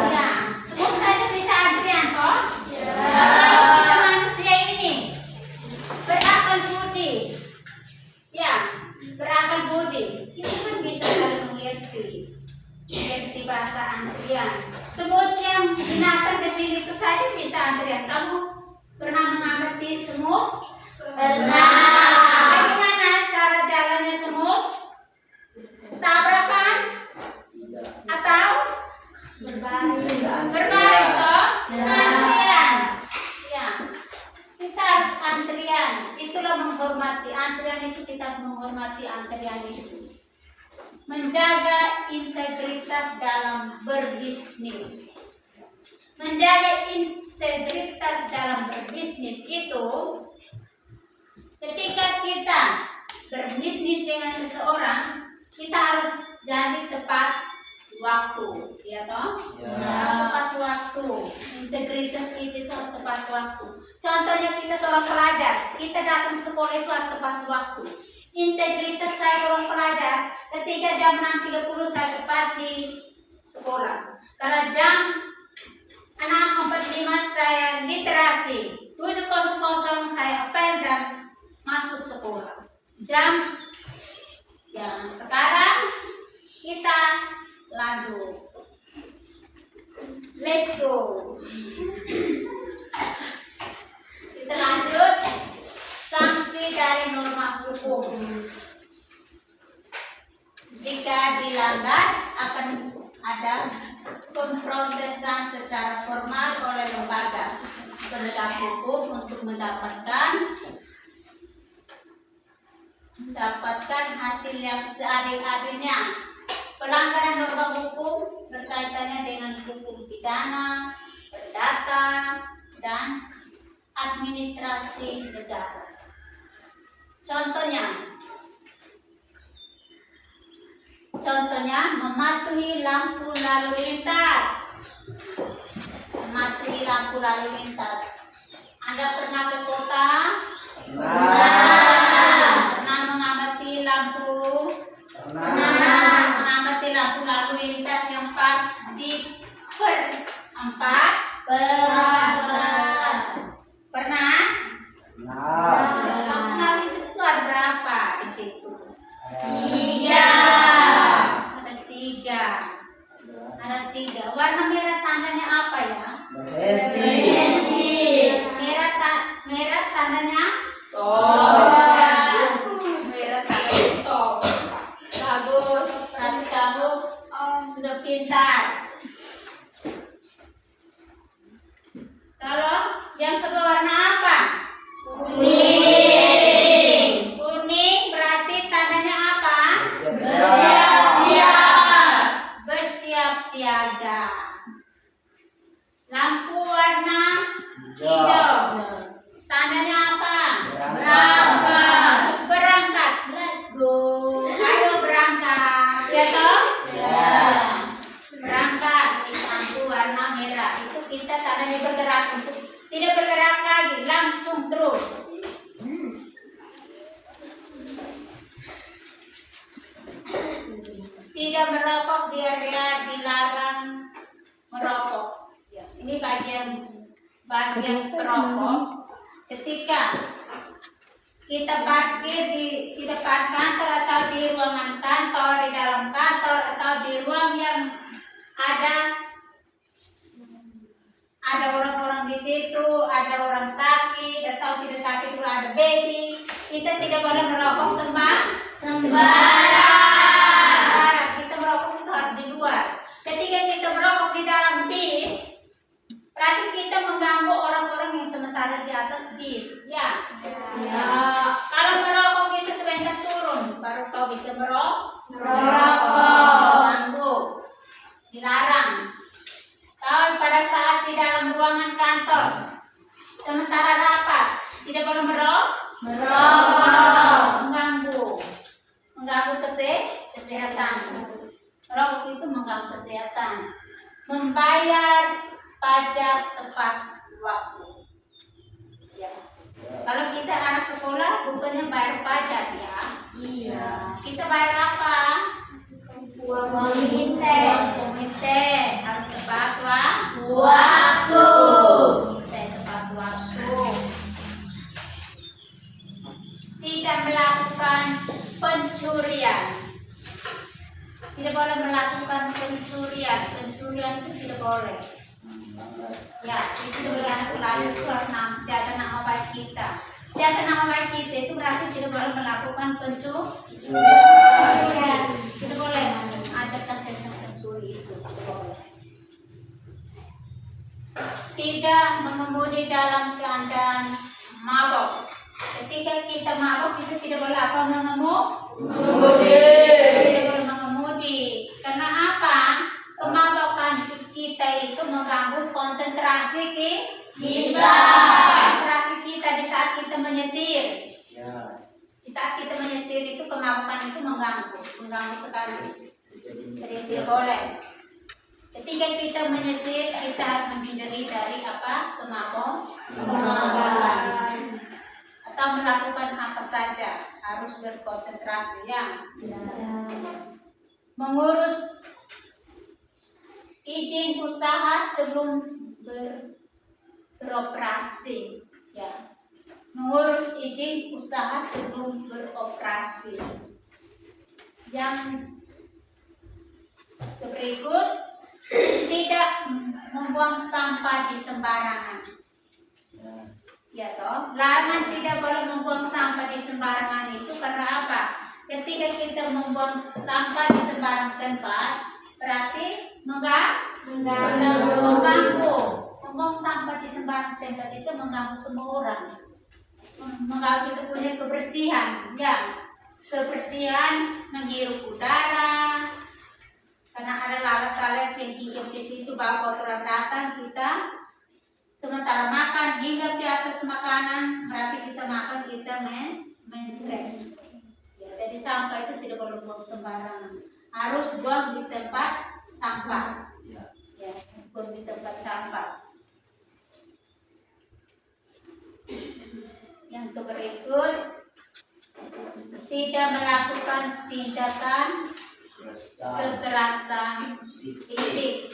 Ya. Semut saja bisa antrian toh? Apalagi kita manusia ini berakal budi. Ya, berakal budi. Kita pun bisa saling mengerti bahasa antrian. Semut yang binatang kecil itu saja bisa antrian. Kamu pernah mengamati semut? Pernah. Bagaimana cara jalannya semut? Tabrakan? Atau berbaris toh? Antrian. Ya. Kita harus antrian. Itulah menghormati antrian itu, kita menghormati antrian itu. Menjaga integritas dalam berbisnis. Menjaga integritas dalam berbisnis itu ketika kita berbisnis dengan seseorang, kita harus jadi tepat waktu, ya toh? Ya. Tepat waktu. Integritas itu harus tepat waktu. Contohnya kita seorang pelajar, kita datang ke sekolah itu harus tepat waktu. Integritas saya seorang pelajar, ketika jam 6.30 saya tepat di sekolah. Karena jam 6.45 saya literasi, 7.00 saya apel dan masuk sekolah. Jam yang sekarang kita lanjut. Let's go. Kita lanjut. Sanksi dari norma hukum. Jika dilanggar akan ada pemprosesan secara formal oleh lembaga penegak hukum untuk mendapatkan hasil yang seadil-adilnya. Pelanggaran norma hukum berkaitannya dengan hukum pidana, perdata, dan administrasi negara. Contohnya mematuhi lampu lalu lintas. Mematuhi lampu lalu lintas. Anda pernah ke kota? Pernah mengamati lampu? Mengamati lampu lalu lintas yang pas di perempat? Pernah? Lampu lalu lintas itu ada berapa di situ? 3. Ada 3. Warna merah tandanya apa ya? Merah tandanya stop. Merah tandanya stop. Bagus. Berarti kamu sudah pintar. Kalau yang kedua warna apa? Kuning. Kuning berarti tandanya apa? Bersiap siaga. Lampu warna hijau. Tandanya apa? Berangkat. Let's go. Ayo berangkat. Ya toh? Berangkat. Lampu warna merah. Itu kita tandanya bergerak. Untuk tidak bergerak lagi, langsung terus. Tidak merokok di area dilarang merokok. Ya, ini bagian perokok. Ketika kita parkir di depan kantor atau di ruangan kantor, di dalam kantor atau di ruang yang ada orang-orang di situ, ada orang sakit atau tidak sakit itu ada baby, kita tidak boleh merokok sembarang. Kita merokok itu harus di luar. Ketika kita merokok di dalam bis, berarti kita mengganggu orang-orang yang sementara di atas bis. Ya. Kalau merokok itu sebentar turun, baru kau bisa merokok. Mengganggu, dilarang. Kalau pada saat di dalam ruangan kantor, sementara rapat, tidak boleh merokok. Mengganggu kesehatan. Merokok itu mengganggu kesehatan. Membayar pajak tepat waktu. Ya. Kalau kita anak sekolah, bukannya bayar pajak ya. Iya. Kita bayar apa? Uang komite harus tepat waktu. Tepat waktu. Tidak melakukan pencurian. Tidak boleh melakukan pencurian. Pencurian itu tidak boleh. Ya, itu sebagai anak pelajar itu harus jaga nama baik kita. Jaga nama baik kita itu berarti tidak boleh melakukan pencurian. Tidak boleh ajarkan tentang pencuri itu. Tidak boleh. Tidak mengemudi dalam keadaan mabok. Ketika kita mabok itu tidak boleh apa mengemudi. Tidak boleh mengemudi. Karena apa? Kemabokan kita itu mengganggu konsentrasi kita. Konsentrasi kita di saat kita menyetir. Di saat kita menyetir itu kemabukan itu mengganggu sekali. Jadi tidak boleh. Ketika kita menyetir kita harus menghindari dari apa? Kemabukan. Atau melakukan apa saja harus berkonsentrasi ya. Mengurus izin usaha sebelum beroperasi ya. Mengurus izin usaha sebelum beroperasi. Yang berikut, tidak membuang sampah di sembarangan. Ya toh, larangan tidak boleh membuang sampah di sembarangan itu karena apa? Ketika kita membuang sampah di sembarang tempat, berarti mengganggu. Membuang sampah di sembarang tempat itu mengganggu semua orang. Mengganggu kita punya kebersihan, ya. Kebersihan menghirup udara. Karena ada lalat-lalat yang hidup di situ, bawa kotoran datang kita. Sementara makan hinggap di atas makanan, berarti kita makan kita mencret. Ya, jadi sampah itu tidak boleh buang sembarangan. Harus buang di tempat sampah. Ya, buang di tempat sampah. Yang berikut, tidak melakukan tindakan kekerasan fisik.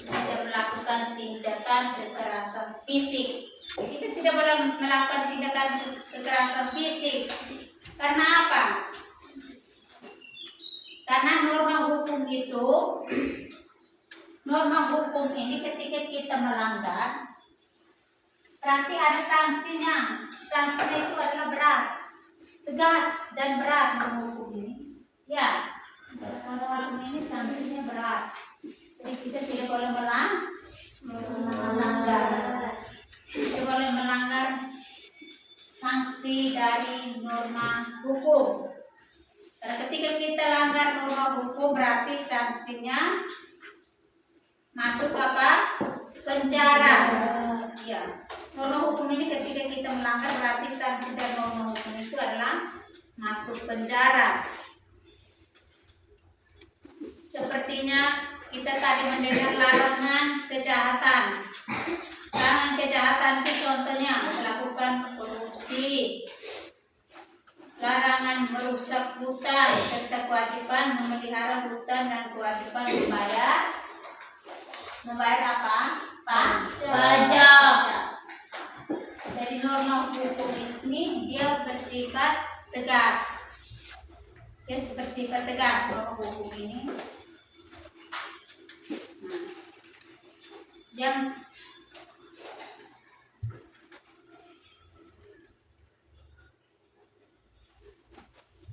Tidak melakukan tindakan kekerasan fisik. Kita tidak boleh melakukan tindakan kekerasan fisik. Karena apa? Karena norma hukum ini ketika kita melanggar, berarti ada sanksinya. Sanksinya itu adalah berat, tegas dan berat norma hukum ini. Ya, norma hukum ini sanksinya berat. Jadi kita tidak boleh melanggar. Tidak boleh melanggar sanksi dari norma hukum. Karena ketika kita langgar norma hukum berarti sanksinya masuk apa? Penjara. Ya. Norma hukum ini ketika kita melanggar berarti sanksi dari norma hukum itu adalah masuk penjara. Sepertinya kita tadi mendengar larangan kejahatan. Larangan kejahatan itu contohnya melakukan korupsi, larangan merusak hutan, serta kewajiban memelihara hutan dan kewajiban membayar apa? Pajak. Jadi norma hukum ini dia bersifat tegas. Dia bersifat tegas norma hukum ini.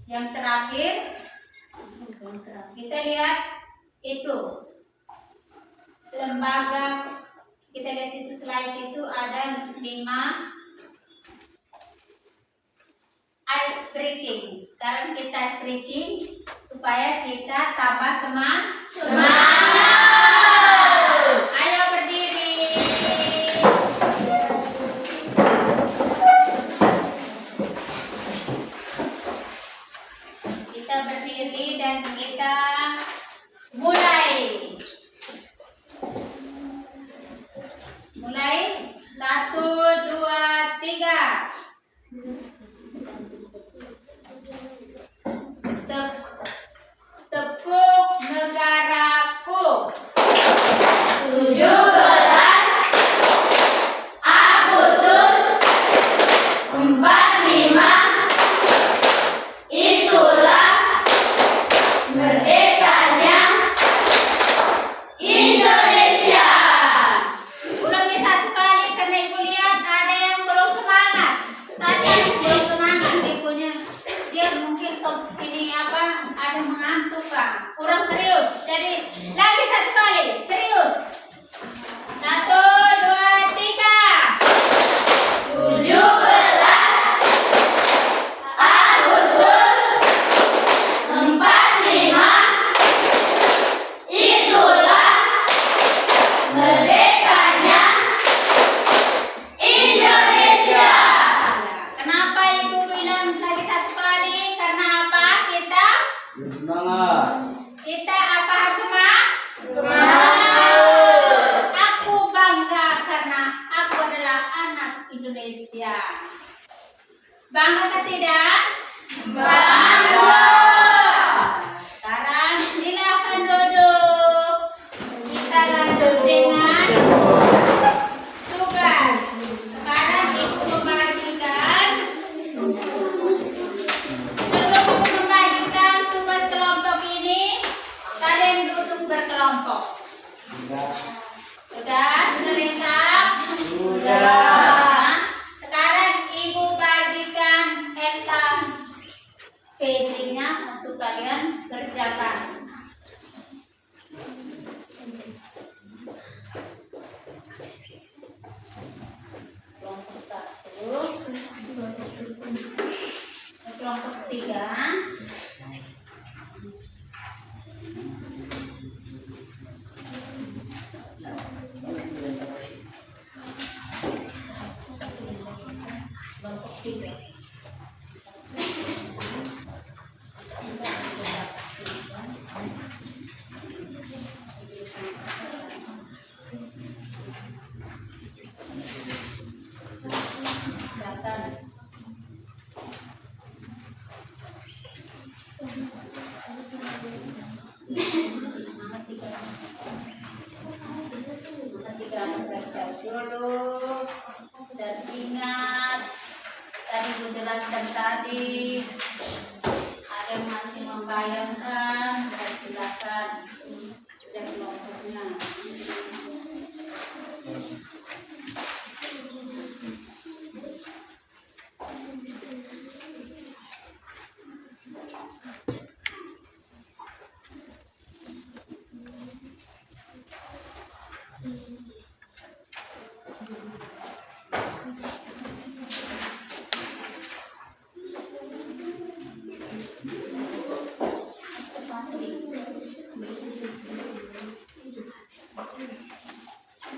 Yang terakhir kita lihat itu lembaga, kita lihat itu slide itu ada 5 ice breaking. Sekarang kita ice breaking supaya kita tambah semangat. Ayo berdiri. Kita berdiri dan kita mulai. Mulai 1, 2, 3. Tepuk negaraku. 17 Agustus 45, itulah merdekanya Indonesia. Ulangi 1 kali karena ibu lihat ada yang belum semangat. Tadi belum semangat ibunya. Dia mungkin ini apa? Ada mengantuk kah? Kurang serius. Jadi lagi 1 kali serius. 1, 2, 3. 17 Agustus 45, itulah merdekanya Indonesia. Kenapa Ibu bilang lagi Semangat. Kita apa semua? Semangat. Aku bangga karena aku adalah anak Indonesia. Bangga atau tidak? Bangga. Sekarang silakan duduk. Kita lanjut dengan tugas. Sekarang ibu membagikan. Sebelum ibu membagikan tugas kelompok ini, kalian duduk berkelompok. Sudah lengkap? Sudah. Sekarang ibu bagikan PD-nya untuk kalian kerjakan. Kelompok 1, kelompok 3. Kelompok 3. Dulu dan ingat tadi Bu jelaskan tadi ada yang masih membayangkan dan silakan sudah kelompoknya.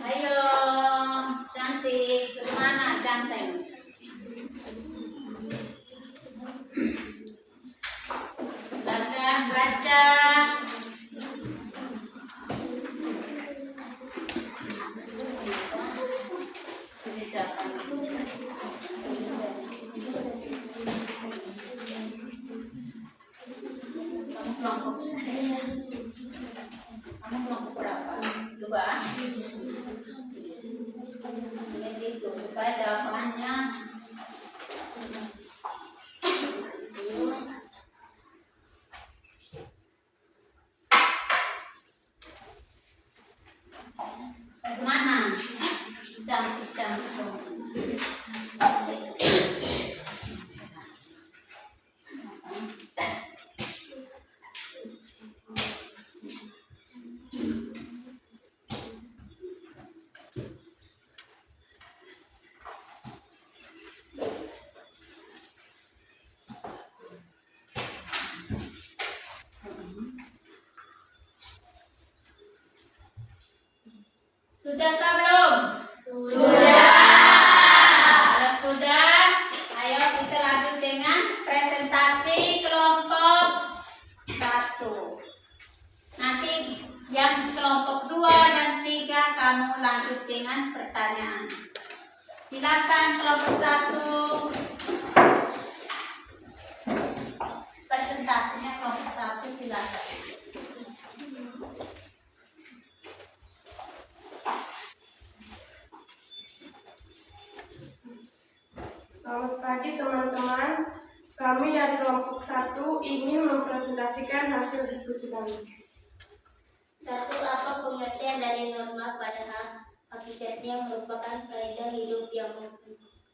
Ayo, cantik, semangat, ganteng. Silakan baca. Kamu kelompok berapa? 2. Ingat itu supaya jawabannya mana? Cantik. Sudahkah belum? Sudah. Kalau sudah, ayo kita lanjut dengan presentasi kelompok 1. Nanti yang kelompok 2 dan 3 kamu lanjut dengan pertanyaan. Silakan kelompok 1. Presentasinya kelompok 1 silakan. Selamat pagi teman-teman. Kami dari kelompok 1 ingin mempresentasikan hasil diskusi kami. 1. Apa pengertian dari norma pada hakikatnya merupakan kaidah hidup yang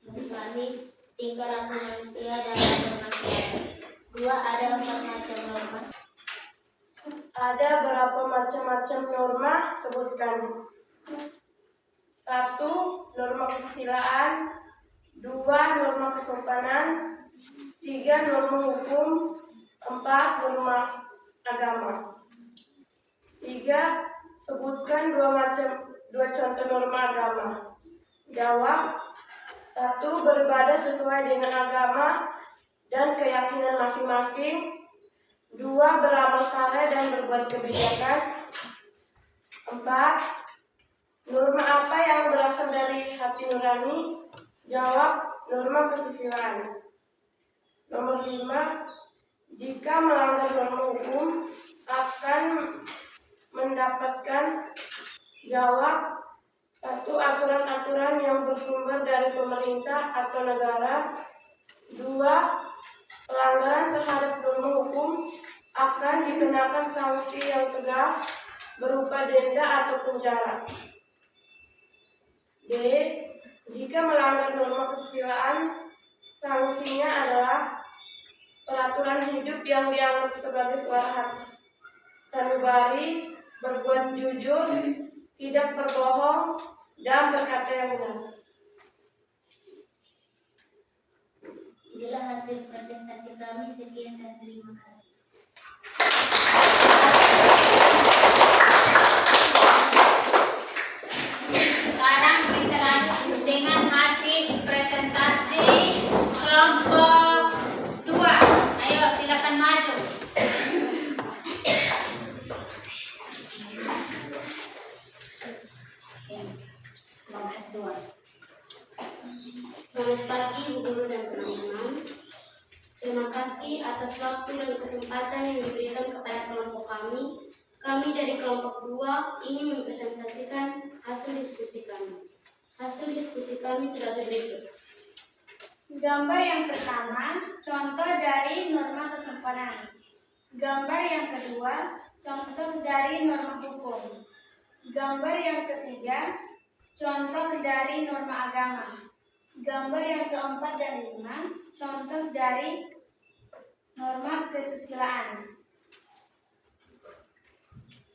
membebani tingkah laku manusia dalam bermasyarakat. 2. Ada 4 macam norma. Ada berapa macam-macam norma? Sebutkan. 1. Norma kesusilaan. 2. Norma kesopanan. 3. Norma hukum. 4. Norma agama. 3. Sebutkan dua contoh norma agama. Jawab. 1. Beribadah sesuai dengan agama dan keyakinan masing-masing. 2. Beramal saleh dan berbuat kebijakan. 4. Norma apa yang berasal dari hati nurani? Jawab, norma kesusilaan. Nomor 5. Jika melanggar norma hukum akan mendapatkan. Jawab, 1. Aturan-aturan yang bersumber dari pemerintah atau negara. 2. Pelanggaran terhadap norma hukum akan dikenakan sanksi yang tegas berupa denda atau penjara. D. Jika melanggar norma kesusilaan, sanksinya adalah peraturan hidup yang dianggap sebagai suara hati sanubari, berbuat jujur, tidak berbohong, dan berkata yang benar. Inilah hasil presentasi kami. Sekian dan terima kasih. Sekarang kita lanjut dengan hasil presentasi kelompok 2. Ayo silakan maju. Selamat pagi Bu Guru dan teman-teman. Terima kasih atas waktu dan kesempatan yang diberikan kepada kelompok kami. Kami dari kelompok 2 ingin mempresentasikan hasil diskusi kami. Hasil diskusi kami sebagai berikut. Gambar yang pertama, contoh dari norma kesempurnaan. Gambar yang kedua, contoh dari norma hukum. Gambar yang ketiga, contoh dari norma agama. Gambar yang keempat dan 5, contoh dari norma kesusilaan.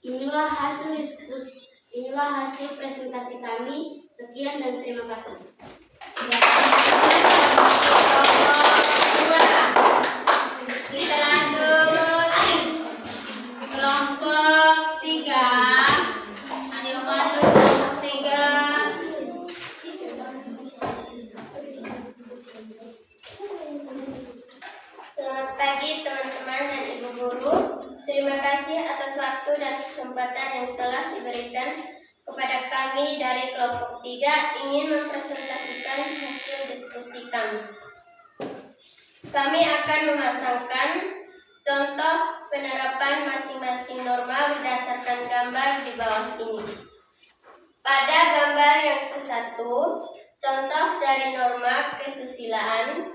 Inilah hasil presentasi kami. Sekian dan terima kasih. Kita lanjut kelompok 3. Ayo maju kelompok 3. Selamat pagi teman-teman dan Ibu Guru. Terima kasih atas waktu dan kesempatan yang telah diberikan kepada kami dari kelompok 3 ingin mempresentasikan hasil diskusi kami. Kami akan memasangkan contoh penerapan masing-masing norma berdasarkan gambar di bawah ini. Pada gambar yang ke-1, contoh dari norma kesusilaan.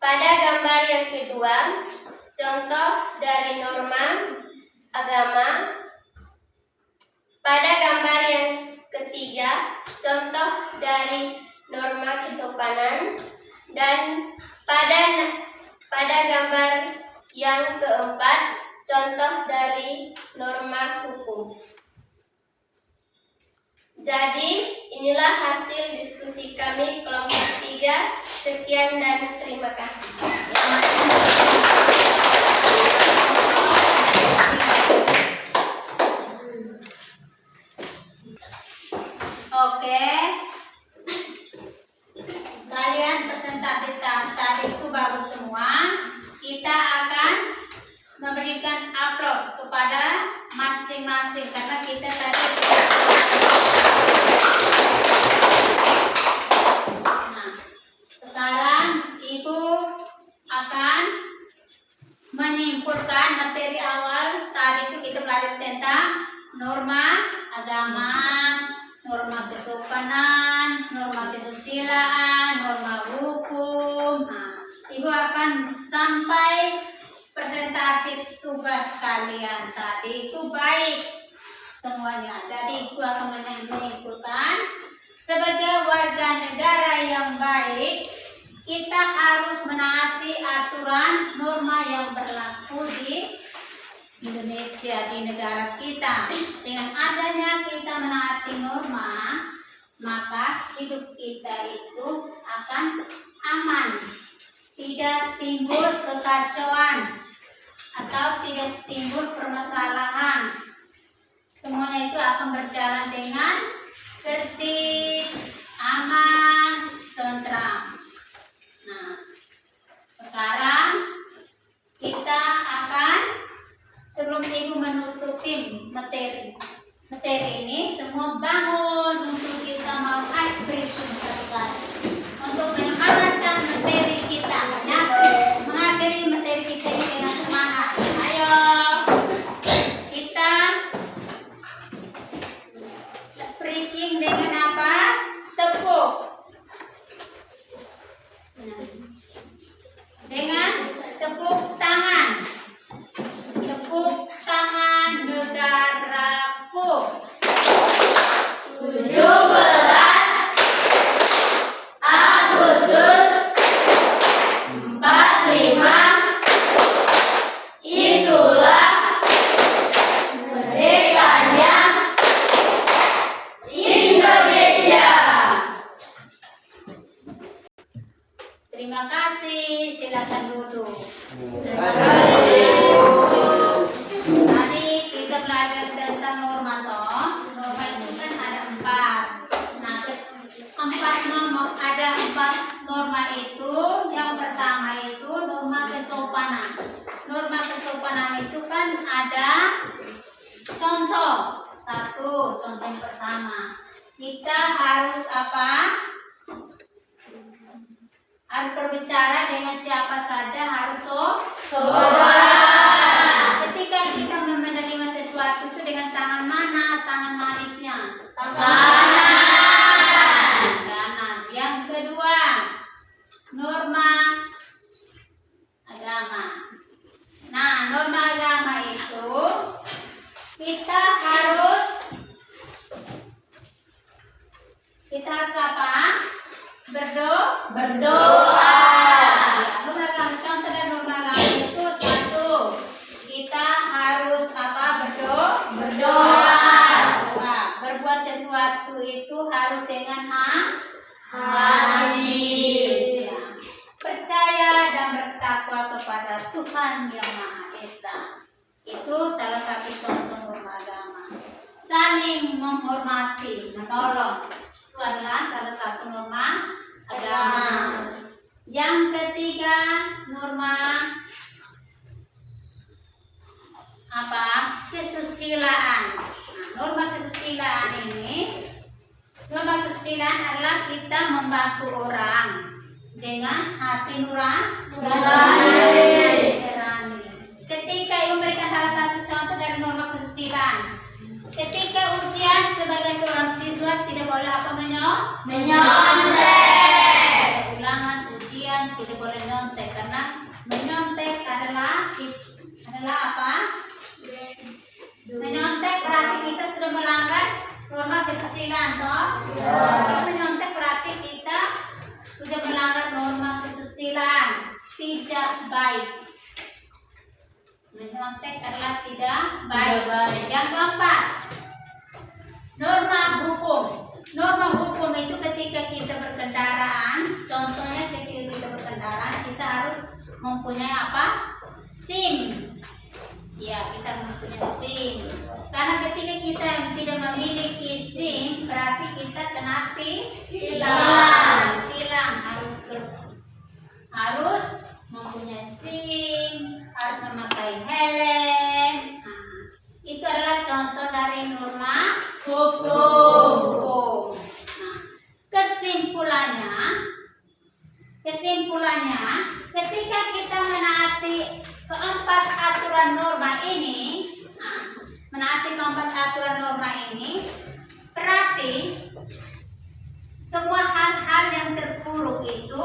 Pada gambar yang kedua, contoh dari norma agama. Pada gambar yang ketiga, contoh dari norma kesopanan. Dan pada gambar yang keempat, contoh dari norma hukum. Jadi, inilah hasil diskusi kami kelompok 3. Sekian dan terima kasih. Oke. Kalian presentasi tadi itu bagus semua. Kita akan memberikan aplaus kepada masing-masing karena kita tadi. Nah, sekarang Ibu akan menyimpulkan materi awal. Tadi itu kita belajar tentang norma agama, norma kesopanan, norma kesusilaan, norma hukum. Nah, Ibu akan sampai presentasi tugas kalian tadi itu baik semuanya. Jadi Ibu akan menyimpulkan sebagai warga negara yang baik, kita harus menaati aturan norma yang berlaku di Indonesia, di negara kita. Dengan adanya kita menaati norma, maka hidup kita itu akan aman, tidak timbul kekacauan atau tidak timbul permasalahan. Semuanya itu akan berjalan dengan tertib, aman, tentram. Nah, sekarang kita akan hakim materi ini semua bangun untuk kita mau ekspresi satu kali untuk menyemangatkan materi kita, mengakhiri materi kita ini dengan semangat. Ayo kita speaking dengan apa? Tepuk dengan tepuk tangan. Tepuk tangan negaraku. 17 Agustus 45 itulah merdekanya Indonesia. Terima kasih, silakan duduk. Tadi kita belajar tentang norma toh. Norma itu kan ada 4. Nah, ada 4 norma itu. Yang pertama itu norma kesopanan. Norma kesopanan itu kan ada contoh. Contoh yang pertama. Kita harus apa? Harus berbicara dengan siapa saja harus sopan. Ketika kita menerima sesuatu itu dengan tangan mana? Tangan manisnya. Kanan. Yang kedua, norma agama. Nah, norma agama itu kita harus apa? Berdoa. Ya, norma agama, contoh dari norma agama itu 1, kita harus apa? Berdoa. Berbuat sesuatu itu harus dengan hati. Ya. Percaya dan bertakwa kepada Tuhan Yang Maha Esa. Itu salah satu contoh norma agama. Saling menghormati, menolong. Itu adalah salah satu norma agama. Yang ketiga, norma apa? Kesusilaan. Nah, norma kesusilaan adalah kita membantu orang dengan hati nurani. Ketika ibu memberikan salah satu contoh dari norma kesusilaan. Ketika ujian sebagai seorang siswa tidak boleh apa? Menyontek. Ulangan ujian tidak boleh menyontek karena menyontek adalah apa? Menyontek berarti kita sudah melanggar norma kesusilaan toh? Kalau menyontek berarti kita sudah melanggar norma kesusilaan. Tidak baik. Menyontek adalah tidak baik. Yang keempat, norma hukum. Norma hukum itu ketika kita berkendaraan, contohnya ketika kita berkendaraan, kita harus mempunyai apa? SIM. Ya, kita mempunyai SIM. Karena ketika kita tidak memiliki SIM, berarti kita kena tilang. Harus mempunyai SIM, harus memakai helm. Itu adalah contoh dari norma hukum. Nah, kesimpulannya, ketika kita menaati keempat aturan norma ini, berarti semua hal-hal yang terpuruk itu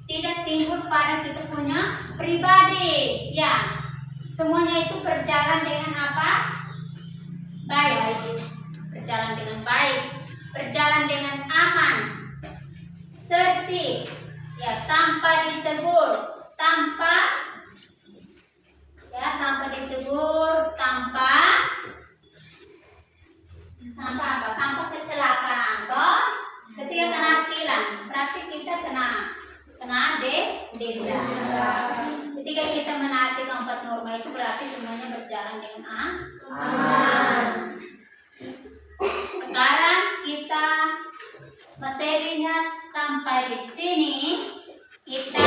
tidak timbul pada kita punya pribadi. Ya, semuanya itu berjalan dengan apa? Baik. Berjalan dengan baik, berjalan dengan aman, tertib, ya, tanpa ditegur, tanpa kecelakaan. Toh, ketika kena tilang, berarti kita kena denda. Ketika kita menaati keempat norma itu berarti semuanya berjalan dengan aman. Sekarang kita materinya sampai di sini, kita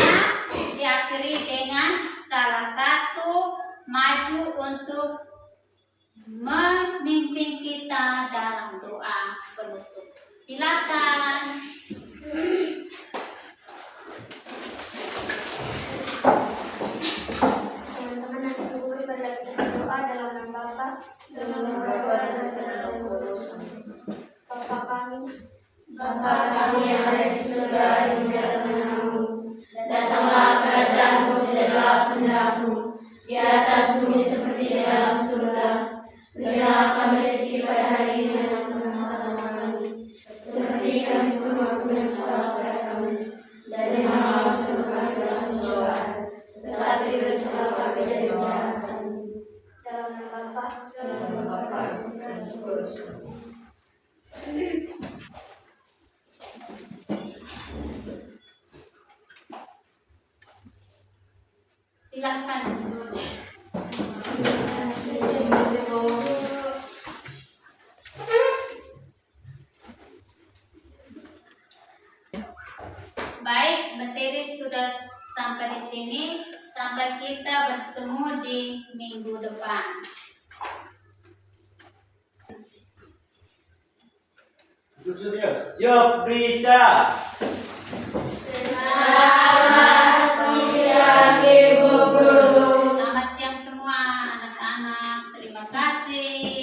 diakhiri dengan salah satu maju untuk memimpin kita dalam doa penutup. Silakan. Teman-teman nanti dulu pada kita doa dalam nama Bapa, dalam nama Bapa dan Putra dan Roh Kudus. Bapa kami, Bapa kami yang ada di surga, dimuliakan namamu. Datanglah kerajaanmu, jadilah kehendak-Mu di atas bumi seperti di dalam surga. Berilah kami rezeki pada hari ini dan ampunilah kesalahan kami, seperti kami pun mengampuni yang bersalah kepada kami. Dan janganlah masuk kami dalam pencobaan, tetapi bebaskanlah kami dari kejahatan. dalam nama Bapa, Dalam nama Bapa dan Putra dan Roh Kudus. Silakan. Baik, materi sudah sampai di sini. Sampai kita bertemu di minggu depan. Job bisa. Selamat siang semua anak-anak. Terima kasih.